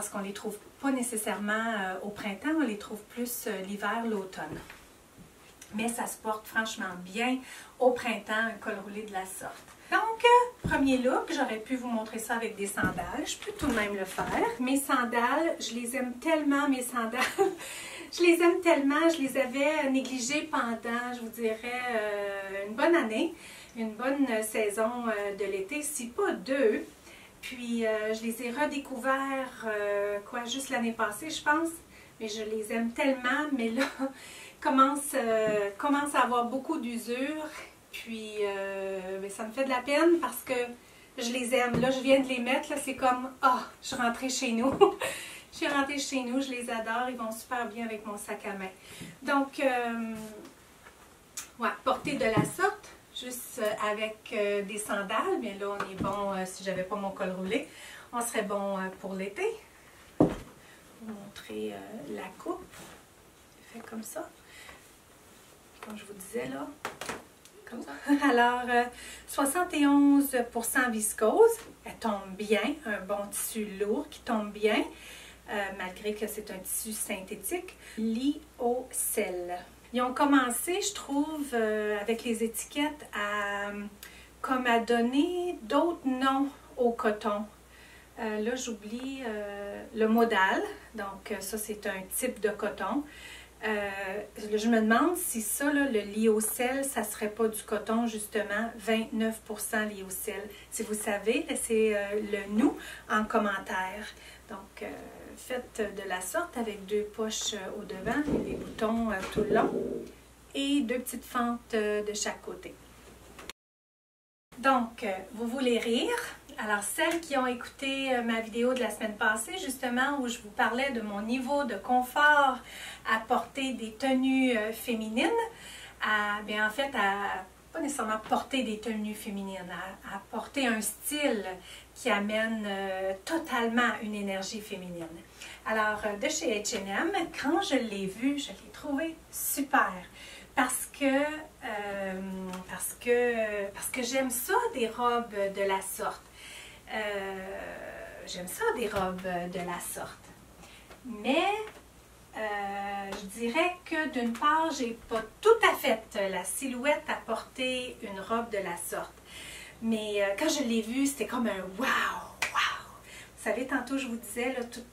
[SPEAKER 1] qu'on les trouve pas nécessairement au printemps, on les trouve plus l'hiver, l'automne. Mais ça se porte franchement bien au printemps, un col roulé de la sorte. Donc, premier look, j'aurais pu vous montrer ça avec des sandales. Je peux tout de même le faire. Mes sandales, je les aime tellement, mes sandales. Je les aime tellement, je les avais négligées pendant, je vous dirais, une bonne année, une bonne saison de l'été, si pas deux. Puis, je les ai redécouverts, juste l'année passée, je pense. Mais je les aime tellement, mais là, commence à avoir beaucoup d'usure. Puis, ça me fait de la peine parce que je les aime. Là, je viens de les mettre, là, c'est comme, je suis rentrée chez nous. Je suis rentrée chez nous, je les adore, ils vont super bien avec mon sac à main. Donc, porter de la sorte, juste avec des sandales, mais là, on est bon, si j'avais pas mon col roulé, on serait bon pour l'été. Je vais vous montrer la coupe. C'est fait comme ça. Comme je vous disais, là, comme ça. Alors, 71% viscose, elle tombe bien, un bon tissu lourd qui tombe bien. Malgré que c'est un tissu synthétique, Lyocell. Ils ont commencé, je trouve, avec les étiquettes, à donner d'autres noms au coton. Là, j'oublie le modal. Donc, ça, c'est un type de coton. Je me demande si ça, là, le lyocell, ça ne serait pas du coton, justement, 29% lyocell. Si vous savez, laissez le nous en commentaire. Donc, faites de la sorte avec 2 poches au devant, les boutons tout le long et 2 petites fentes de chaque côté. Donc, vous voulez rire? Alors, celles qui ont écouté ma vidéo de la semaine passée, justement, où je vous parlais de mon niveau de confort à porter des tenues féminines, bien en fait, pas nécessairement porter des tenues féminines, à porter un style qui amène totalement une énergie féminine. Alors, de chez H&M, quand je l'ai vu, je l'ai trouvé super. Parce que j'aime ça des robes de la sorte. J'aime ça des robes de la sorte. Mais je dirais que d'une part, j'ai pas tout à fait la silhouette à porter une robe de la sorte. Mais quand je l'ai vue, c'était comme un wow, wow. Vous savez, tantôt je vous disais, là, tout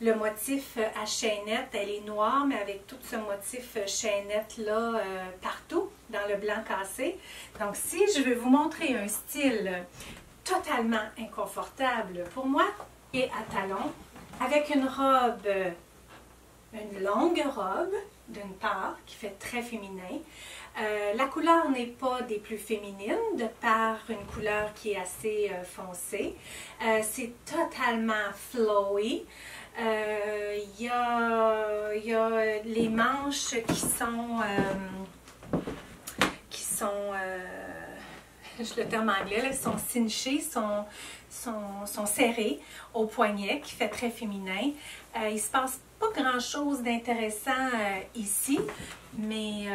[SPEAKER 1] le motif à chaînette, elle est noire, mais avec tout ce motif chaînette-là partout, dans le blanc cassé. Donc, si je veux vous montrer un style totalement inconfortable pour moi, et à talons, avec une robe, une longue robe, d'une part, qui fait très féminin. La couleur n'est pas des plus féminines, de par une couleur qui est assez foncée. C'est totalement flowy. Il y a les manches qui sont le terme anglais, là, sont cinchées, sont serrées au poignet, qui fait très féminin. Il ne se passe pas grand-chose d'intéressant ici, mais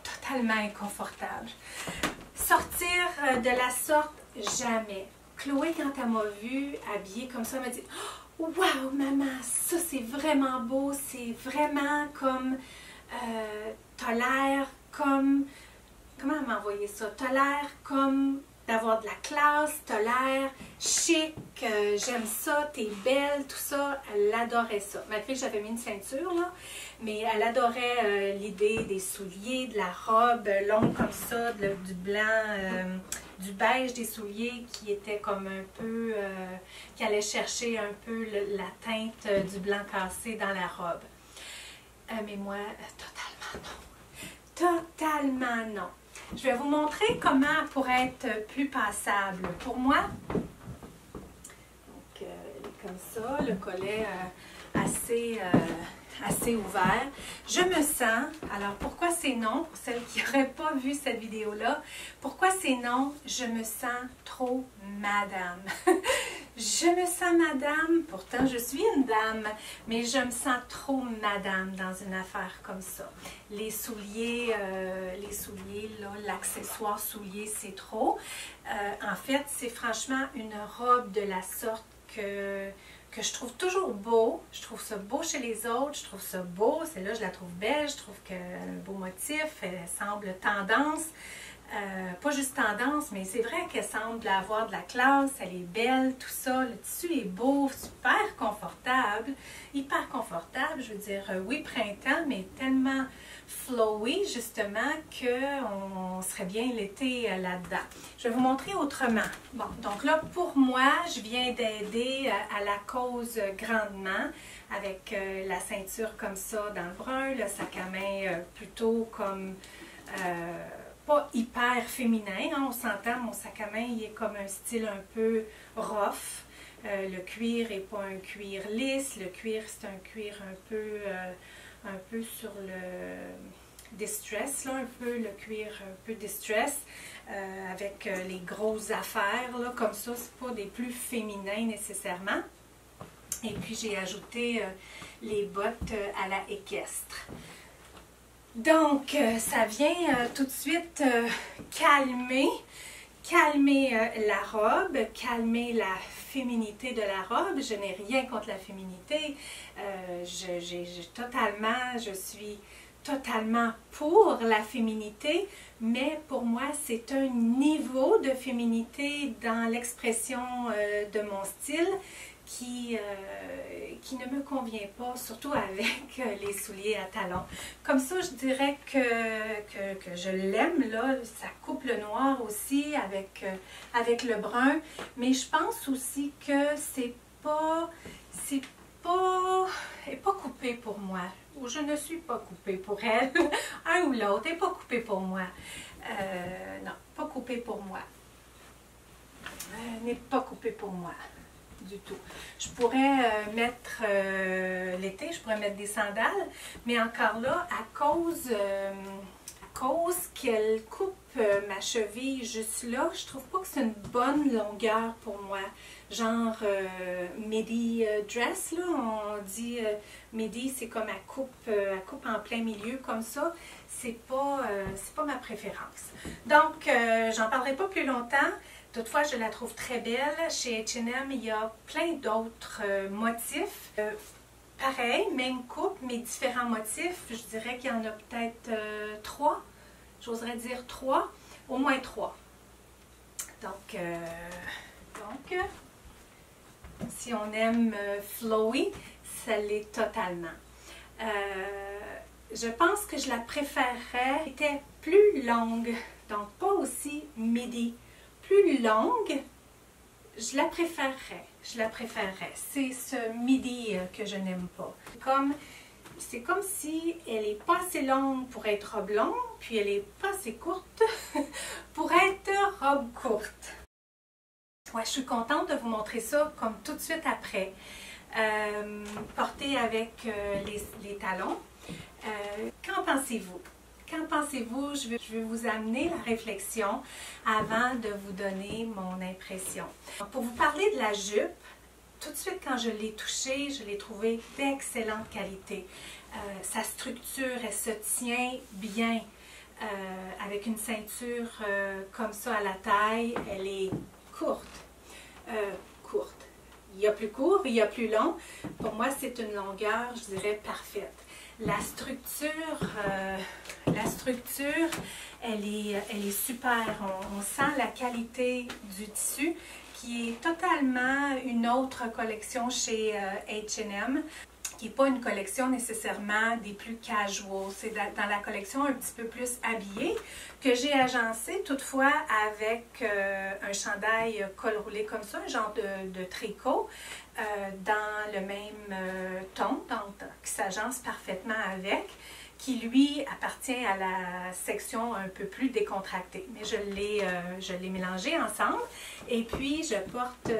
[SPEAKER 1] totalement inconfortable. Sortir de la sorte, jamais. Chloé, quand elle m'a vue habillée comme ça, elle m'a dit « Wow, maman, ça c'est vraiment beau, c'est vraiment comme... t'as l'air comme... » Comment elle m'a envoyé ça? T'as l'air comme d'avoir de la classe, t'as l'air chic, j'aime ça, t'es belle, tout ça. Elle adorait ça. Malgré que j'avais mis une ceinture, là, mais elle adorait l'idée des souliers, de la robe longue comme ça, du blanc, du beige des souliers qui était comme un peu, qui allait chercher un peu la teinte du blanc cassé dans la robe. Mais moi, totalement non. Totalement non. Je vais vous montrer comment elle pourrait être plus passable. Pour moi, donc, elle est comme ça, le collet assez ouvert. Je me sens, alors pourquoi c'est non, pour celles qui n'auraient pas vu cette vidéo-là, pourquoi c'est non, je me sens trop madame. Je me sens madame, pourtant je suis une dame, mais je me sens trop madame dans une affaire comme ça. Les souliers, là, l'accessoire soulier, c'est trop. En fait, c'est franchement une robe de la sorte que je trouve toujours beau. Je trouve ça beau chez les autres, je trouve ça beau. Celle-là, je la trouve belle, je trouve qu'elle a un beau motif, elle semble tendance. Pas juste tendance, mais c'est vrai qu'elle semble avoir de la classe, elle est belle, tout ça. Le tissu est beau, super confortable, hyper confortable. Je veux dire, oui, printemps, mais tellement flowy, justement, qu'on serait bien l'été là-dedans. Je vais vous montrer autrement. Bon, donc là, pour moi, je viens d'aider à la cause grandement avec la ceinture comme ça dans le brun, le sac à main plutôt comme... pas hyper féminin, hein, on s'entend, mon sac à main il est comme un style un peu rough. Le cuir n'est pas un cuir lisse, le cuir c'est un cuir un peu sur le distress, là, un peu le cuir un peu distress, avec les grosses affaires, là, comme ça, c'est pas des plus féminins nécessairement. Et puis j'ai ajouté les bottes à la équestre. Donc, ça vient tout de suite calmer la robe, calmer la féminité de la robe. Je n'ai rien contre la féminité. Je suis totalement pour la féminité, mais pour moi, c'est un niveau de féminité dans l'expression de mon style qui ne me convient pas, surtout avec les souliers à talons. Comme ça, je dirais que je l'aime, là. Ça coupe le noir aussi avec le brun, mais je pense aussi que elle n'est pas coupée pour moi. Ou je ne suis pas coupée pour elle. Un ou l'autre, elle n'est pas coupée pour moi. Non, pas coupée pour moi. N'est pas coupée pour moi du tout. Je pourrais mettre l'été, je pourrais mettre des sandales, mais encore là, à cause qu'elle coupe ma cheville juste là, je trouve pas que c'est une bonne longueur pour moi. Genre midi dress, là, on dit midi, c'est comme elle coupe en plein milieu comme ça. C'est pas ma préférence. Donc, j'en parlerai pas plus longtemps. Toutefois, je la trouve très belle. Chez H&M, il y a plein d'autres motifs. Pareil, même coupe, mais différents motifs. Je dirais qu'il y en a peut-être 3. J'oserais dire 3. Au moins 3. Donc si on aime flowy, ça l'est totalement. Je pense que je la préférerais. Elle était plus longue, donc pas aussi midi. Plus longue, je la préférerais. C'est ce midi que je n'aime pas. C'est comme si elle n'est pas assez longue pour être robe longue, puis elle n'est pas assez courte pour être robe courte. Ouais, je suis contente de vous montrer ça comme tout de suite après. Portée avec les talons. Qu'en pensez-vous? Qu'en pensez-vous? Je vais vous amener la réflexion avant de vous donner mon impression. Pour vous parler de la jupe, tout de suite quand je l'ai touchée, je l'ai trouvée d'excellente qualité. Sa structure, elle se tient bien. Avec une ceinture comme ça à la taille, elle est courte. Il y a plus court, il y a plus long. Pour moi, c'est une longueur, je dirais, parfaite. La structure, elle est super. On sent la qualité du tissu qui est totalement une autre collection chez H&M, qui n'est pas une collection nécessairement des plus casual. C'est dans la collection un petit peu plus habillée que j'ai agencé toutefois avec un chandail col roulé comme ça, un genre de tricot dans le même ton, donc qui s'agence parfaitement avec, qui lui appartient à la section un peu plus décontractée. Mais je l'ai mélangé ensemble. Et puis je porte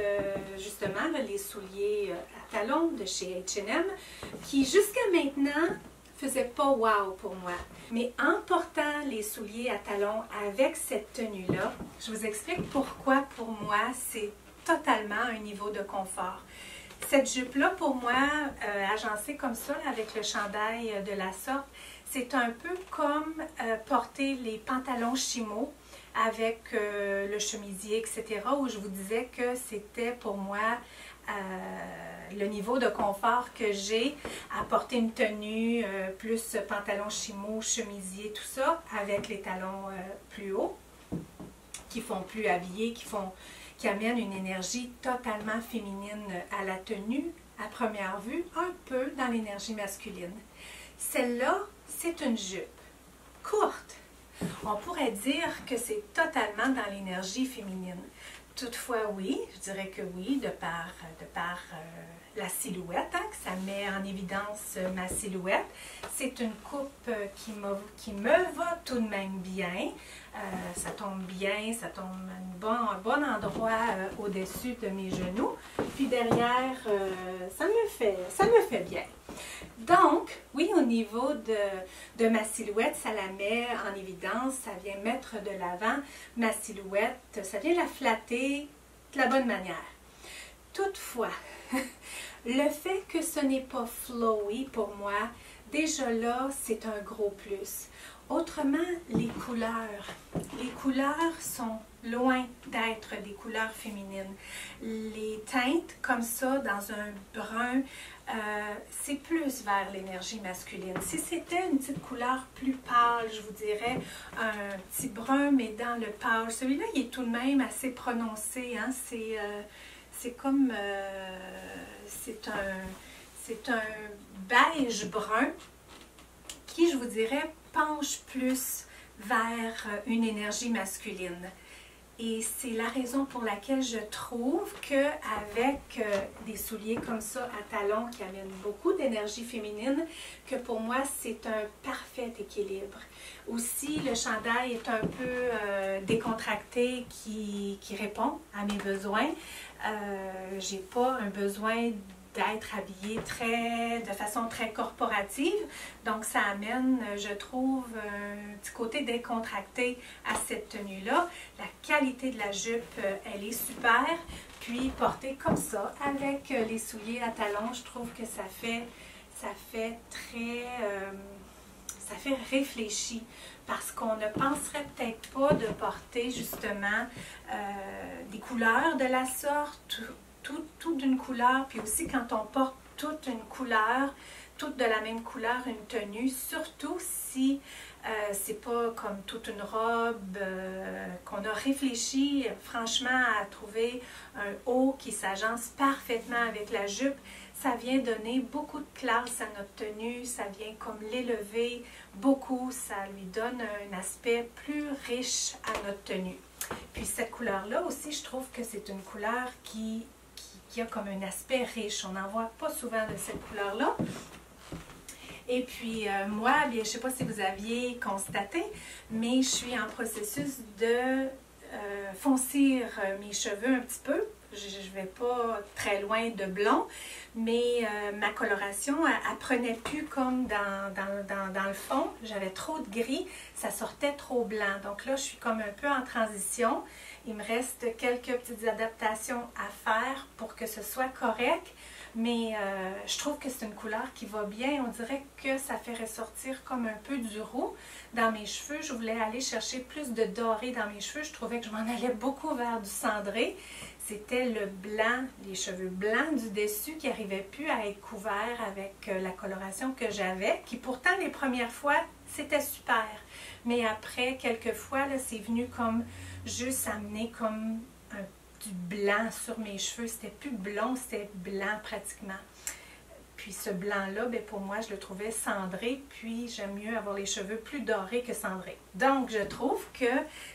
[SPEAKER 1] justement là, les souliers à talons de chez H&M qui jusqu'à maintenant faisaient pas wow pour moi. Mais en portant les souliers à talons avec cette tenue-là, je vous explique pourquoi pour moi c'est totalement un niveau de confort. Cette jupe-là, pour moi, agencée comme ça, avec le chandail de la sorte, c'est un peu comme porter les pantalons chimo avec le chemisier, etc., où je vous disais que c'était pour moi le niveau de confort que j'ai à porter une tenue plus pantalon chimo, chemisier, tout ça, avec les talons plus hauts, qui font plus habillés, qui amènent une énergie totalement féminine à la tenue, à première vue, un peu dans l'énergie masculine. Celle-là, c'est une jupe courte. On pourrait dire que c'est totalement dans l'énergie féminine. Toutefois, oui, je dirais que oui, de par la silhouette, hein, que ça met en évidence ma silhouette. C'est une coupe qui me va tout de même bien. Ça tombe bien, ça tombe à un bon endroit au-dessus de mes genoux. Puis derrière, ça me fait bien. Donc, oui, au niveau de ma silhouette, ça la met en évidence, ça vient mettre de l'avant ma silhouette, ça vient la flatter de la bonne manière. Toutefois, le fait que ce n'est pas flowy pour moi, déjà là, c'est un gros plus. Autrement, les couleurs sont loin d'être des couleurs féminines. Les teintes comme ça, dans un brun, c'est plus vers l'énergie masculine. Si c'était une petite couleur plus pâle, je vous dirais un petit brun, mais dans le pâle, celui-là, il est tout de même assez prononcé. Hein? C'est comme c'est un beige brun qui, je vous dirais, penche plus vers une énergie masculine. Et c'est la raison pour laquelle je trouve qu'avec des souliers comme ça à talons qui amènent beaucoup d'énergie féminine, que pour moi c'est un parfait équilibre. Aussi, le chandail est un peu décontracté qui répond à mes besoins. J'ai pas un besoin d'être habillée de façon très corporative. Donc, ça amène, je trouve, un petit côté décontracté à cette tenue-là. La qualité de la jupe, elle est super. Puis, portée comme ça, avec les souliers à talons, je trouve que ça fait très... ça fait réfléchi parce qu'on ne penserait peut-être pas de porter justement des couleurs de la sorte, tout d'une couleur, puis aussi quand on porte toute une couleur, toute de la même couleur, une tenue, surtout si c'est pas comme toute une robe, qu'on a réfléchi franchement à trouver un haut qui s'agence parfaitement avec la jupe, ça vient donner beaucoup de classe à notre tenue, ça vient comme l'élever beaucoup, ça lui donne un aspect plus riche à notre tenue. Puis cette couleur-là aussi, je trouve que c'est une couleur qui a comme un aspect riche. On n'en voit pas souvent de cette couleur-là. Et puis moi, bien, je ne sais pas si vous aviez constaté, mais je suis en processus de foncir mes cheveux un petit peu. Je ne vais pas très loin de blond, mais ma coloration, elle prenait plus comme dans le fond. J'avais trop de gris, ça sortait trop blanc. Donc là, je suis comme un peu en transition. Il me reste quelques petites adaptations à faire pour que ce soit correct. Mais je trouve que c'est une couleur qui va bien. On dirait que ça fait ressortir comme un peu du roux dans mes cheveux. Je voulais aller chercher plus de doré dans mes cheveux. Je trouvais que je m'en allais beaucoup vers du cendré. C'était le blanc, les cheveux blancs du dessus qui n'arrivaient plus à être couverts avec la coloration que j'avais, qui pourtant les premières fois, c'était super. Mais après, quelques fois, c'est venu comme juste amener comme du blanc sur mes cheveux. C'était plus blond, c'était blanc pratiquement. Puis ce blanc-là, bien, pour moi, je le trouvais cendré, puis j'aime mieux avoir les cheveux plus dorés que cendrés. Donc, je trouve que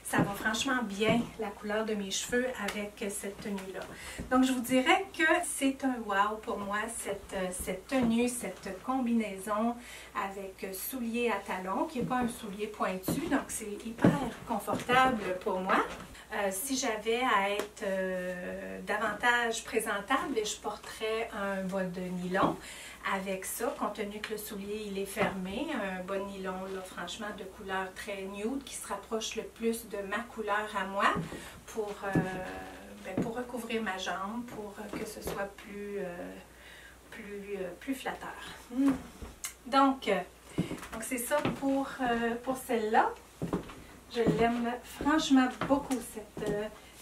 [SPEAKER 1] ça va franchement bien, la couleur de mes cheveux avec cette tenue-là. Donc, je vous dirais que c'est un wow pour moi, cette tenue, cette combinaison avec souliers à talons, qui n'est pas un soulier pointu, donc c'est hyper confortable pour moi. Si j'avais à être davantage présentable, je porterais un bas de nylon avec ça, compte tenu que le soulier il est fermé. Un bas de nylon, là, franchement, de couleur très nude, qui se rapproche le plus de ma couleur à moi pour recouvrir ma jambe, pour que ce soit plus flatteur. Donc c'est ça pour celle-là. Je l'aime franchement beaucoup,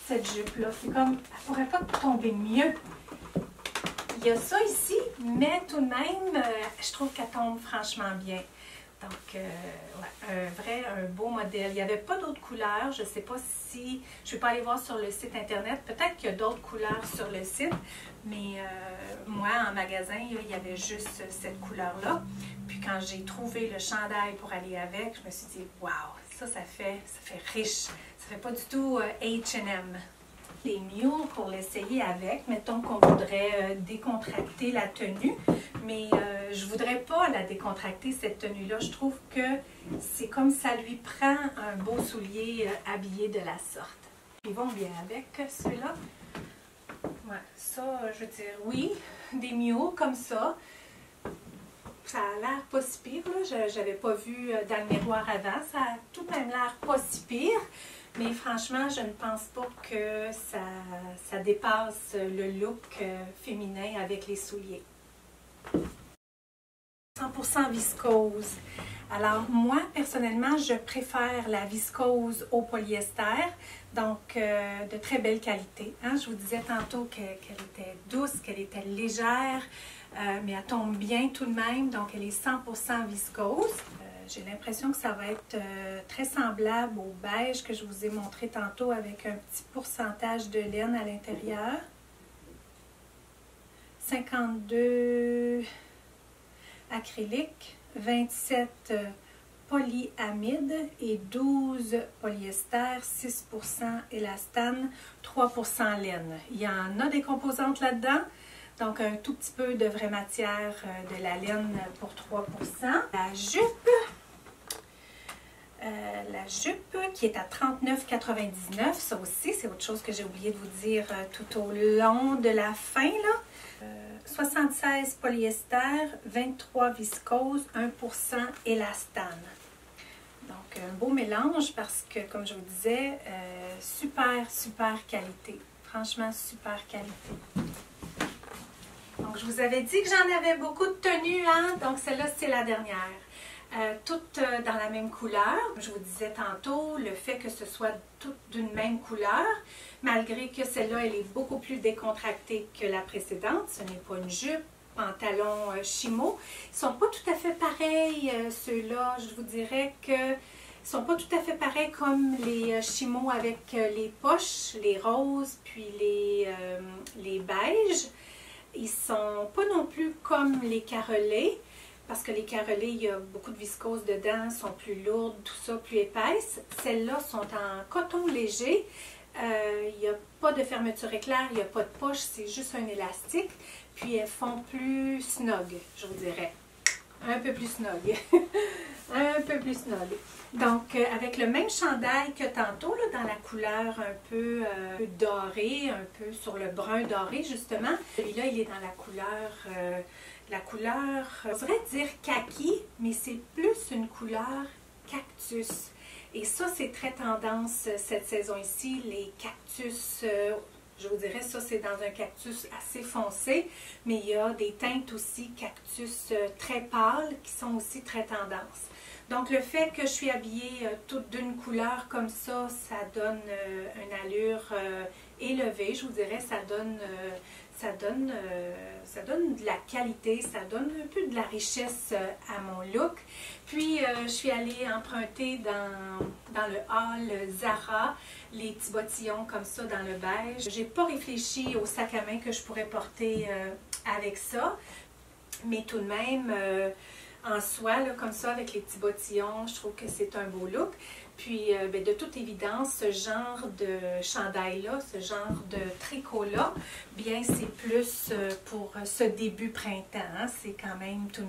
[SPEAKER 1] cette jupe-là. C'est comme, elle pourrait pas tomber mieux. Il y a ça ici, mais tout de même, je trouve qu'elle tombe franchement bien. Donc, ouais, un beau modèle. Il n'y avait pas d'autres couleurs. Je ne sais pas si... Je ne vais pas aller voir sur le site Internet. Peut-être qu'il y a d'autres couleurs sur le site. Mais moi, en magasin, il y avait juste cette couleur-là. Puis quand j'ai trouvé le chandail pour aller avec, je me suis dit, waouh, ça fait riche. Ça fait pas du tout H&M. Les mules pour l'essayer avec. Mettons qu'on voudrait décontracter la tenue. Mais je ne voudrais pas la décontracter, cette tenue-là. Je trouve que c'est comme ça lui prend un beau soulier habillé de la sorte. Ils vont bien avec ceux-là. Ouais, ça, je veux dire, oui, des mules comme ça. Ça a l'air pas si pire, là. Je n'avais pas vu dans le miroir avant. Ça a tout de même l'air pas si pire. Mais franchement, je ne pense pas que ça dépasse le look féminin avec les souliers. 100% viscose. Alors moi, personnellement, je préfère la viscose au polyester, donc de très belle qualité. Hein? Je vous disais tantôt qu'elle était douce, qu'elle était légère, mais elle tombe bien tout de même, donc elle est 100% viscose. J'ai l'impression que ça va être très semblable au beige que je vous ai montré tantôt avec un petit pourcentage de laine à l'intérieur. 52 acrylique, 27 polyamide et 12 polyester, 6% élastane, 3% laine. Il y en a des composantes là-dedans, donc un tout petit peu de vraie matière de la laine pour 3%. La jupe qui est à 39,99 $. Ça aussi, c'est autre chose que j'ai oublié de vous dire tout au long de la fin, là. 76 polyester, 23 viscose, 1% élastane. Donc, un beau mélange parce que, comme je vous disais, super qualité. Franchement, super qualité. Donc, je vous avais dit que j'en avais beaucoup de tenues, hein? Donc, celle-là, c'est la dernière. Toutes dans la même couleur. Je vous disais tantôt, le fait que ce soit toutes d'une même couleur, malgré que celle-là, elle est beaucoup plus décontractée que la précédente. Ce n'est pas une jupe, pantalon chimo. Ils ne sont pas tout à fait pareils, ceux-là. Je vous dirais que ils ne sont pas tout à fait pareils comme les chimos avec les poches, les roses, puis les beiges. Ils ne sont pas non plus comme les carrelés. Parce que les carrelés, il y a beaucoup de viscose dedans, sont plus lourdes, tout ça, plus épaisses. Celles-là sont en coton léger. Il n'y a pas de fermeture éclair, il n'y a pas de poche, c'est juste un élastique. Puis elles font plus snug, je vous dirais. Un peu plus snug. Un peu plus snug. Donc, avec le même chandail que tantôt, là, dans la couleur un peu dorée, un peu sur le brun doré, justement. Celui-là, il est dans la couleur, on pourrait dire kaki, mais c'est plus une couleur cactus. Et ça, c'est très tendance cette saison ici, les cactus, je vous dirais, ça c'est dans un cactus assez foncé, mais il y a des teintes aussi cactus très pâles qui sont aussi très tendance. Donc le fait que je suis habillée toute d'une couleur comme ça donne une allure élevée, je vous dirais, ça donne de la qualité, ça donne un peu de la richesse à mon look. Puis, je suis allée emprunter dans le hall Zara les petits bottillons comme ça dans le beige. J'ai pas réfléchi au sac à main que je pourrais porter avec ça, mais tout de même, en soi, là, comme ça, avec les petits bottillons, je trouve que c'est un beau look. Puis, de toute évidence, ce genre de chandail-là, ce genre de tricot-là, bien, c'est plus pour ce début printemps. Hein. C'est quand même tout de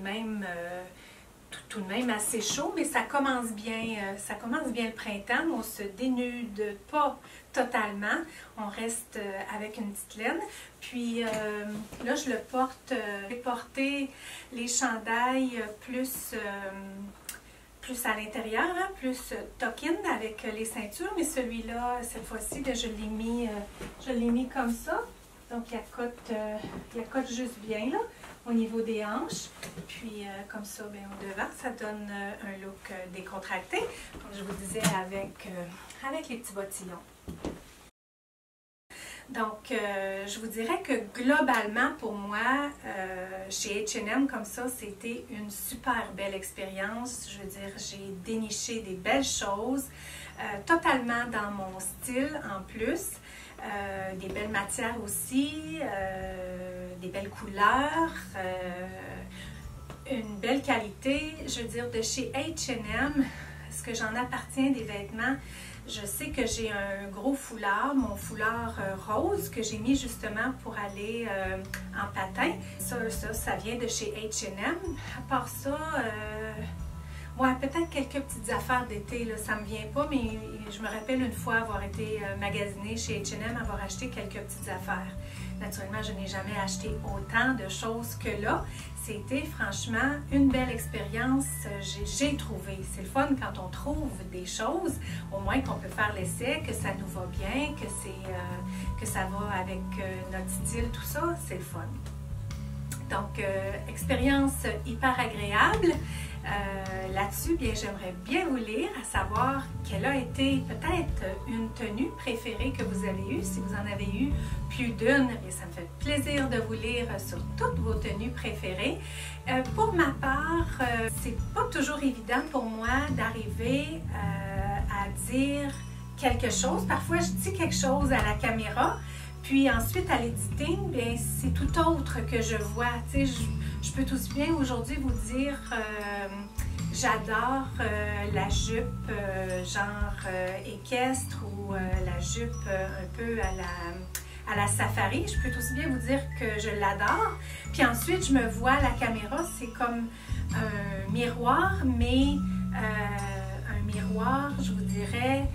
[SPEAKER 1] même assez chaud, mais ça commence bien le printemps. On se dénude pas totalement. On reste avec une petite laine. Puis là, je le porte, j'ai porté les chandails plus à l'intérieur, hein, plus tuck-in avec les ceintures, mais celui-là, cette fois-ci, je l'ai mis comme ça. Donc, il accote juste bien là, au niveau des hanches. Puis, comme ça, bien, au devant, ça donne un look décontracté, comme je vous disais, avec les petits bottillons. Donc, je vous dirais que globalement, pour moi, chez H&M, comme ça, c'était une super belle expérience. Je veux dire, j'ai déniché des belles choses, totalement dans mon style en plus. Des belles matières aussi, des belles couleurs, une belle qualité. Je veux dire, de chez H&M, est-ce que j'en appartiens des vêtements? Je sais que j'ai un gros foulard, mon foulard rose que j'ai mis justement pour aller en patin. Ça vient de chez H&M. À part ça, ouais, peut-être quelques petites affaires d'été, là, ça me vient pas, mais je me rappelle une fois avoir été magasinée chez H&M, avoir acheté quelques petites affaires. Naturellement, je n'ai jamais acheté autant de choses que là. C'était franchement une belle expérience, j'ai trouvé. C'est le fun quand on trouve des choses, au moins qu'on peut faire l'essai, que ça nous va bien, que ça va avec notre style, tout ça, c'est le fun. Donc, expérience hyper agréable. Là-dessus, bien, j'aimerais bien vous lire, à savoir quelle a été peut-être une tenue préférée que vous avez eue. Si vous en avez eu plus d'une, ça me fait plaisir de vous lire sur toutes vos tenues préférées. Pour ma part, c'est pas toujours évident pour moi d'arriver à dire quelque chose. Parfois, je dis quelque chose à la caméra, Puis ensuite, à l'editing, c'est tout autre que je vois. Tu sais, je peux tout aussi bien aujourd'hui vous dire j'adore la jupe genre équestre ou la jupe un peu à la safari. Je peux aussi bien vous dire que je l'adore. Puis ensuite, je me vois à la caméra, c'est comme un miroir, mais un miroir, je vous dirais,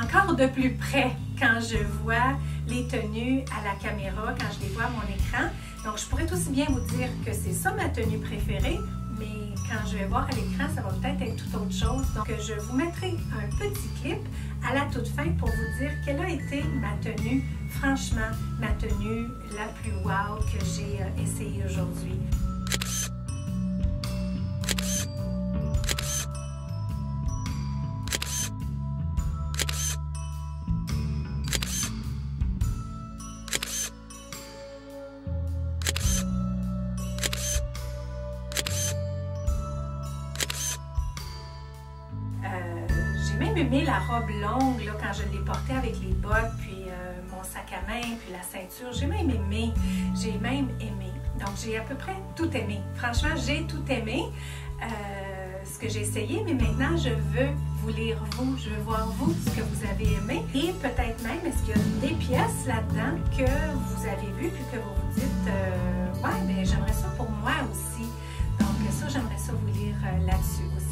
[SPEAKER 1] encore de plus près quand je vois les tenues à la caméra, quand je les vois à mon écran. Donc, je pourrais aussi bien vous dire que c'est ça ma tenue préférée, mais quand je vais voir à l'écran, ça va peut-être être tout autre chose. Donc, je vous mettrai un petit clip à la toute fin pour vous dire quelle a été ma tenue, franchement, ma tenue la plus wow que j'ai essayée aujourd'hui. J'ai même aimé la robe longue là, quand je l'ai portée avec les bottes, puis mon sac à main, puis la ceinture. J'ai même aimé. Donc, j'ai à peu près tout aimé. Franchement, j'ai tout aimé ce que j'ai essayé, mais maintenant, je veux vous lire vous. Je veux voir vous, ce que vous avez aimé. Et peut-être même, est-ce qu'il y a des pièces là-dedans que vous avez vues, puis que vous vous dites, ouais, mais j'aimerais ça pour moi aussi. Donc, ça, j'aimerais ça vous lire là-dessus aussi.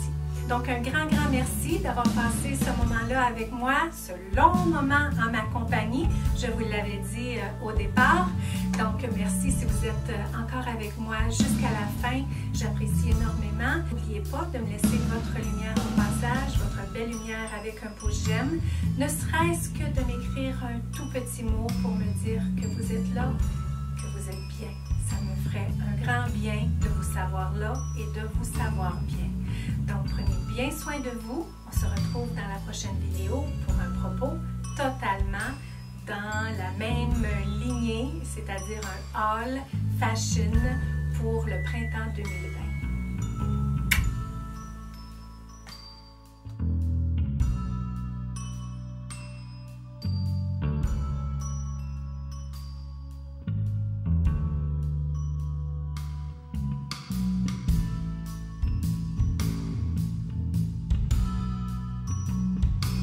[SPEAKER 1] Donc, un grand merci d'avoir passé ce moment-là avec moi, ce long moment en ma compagnie. Je vous l'avais dit au départ. Donc, merci si vous êtes encore avec moi jusqu'à la fin. J'apprécie énormément. N'oubliez pas de me laisser votre lumière au passage, votre belle lumière avec un pouce j'aime. Ne serait-ce que de m'écrire un tout petit mot pour me dire que vous êtes là, que vous êtes bien. Ça me ferait un grand bien de vous savoir là et de vous savoir bien. Donc, prenez bien soin de vous. On se retrouve dans la prochaine vidéo pour un propos totalement dans la même lignée, c'est-à-dire un haul fashion pour le printemps 2020.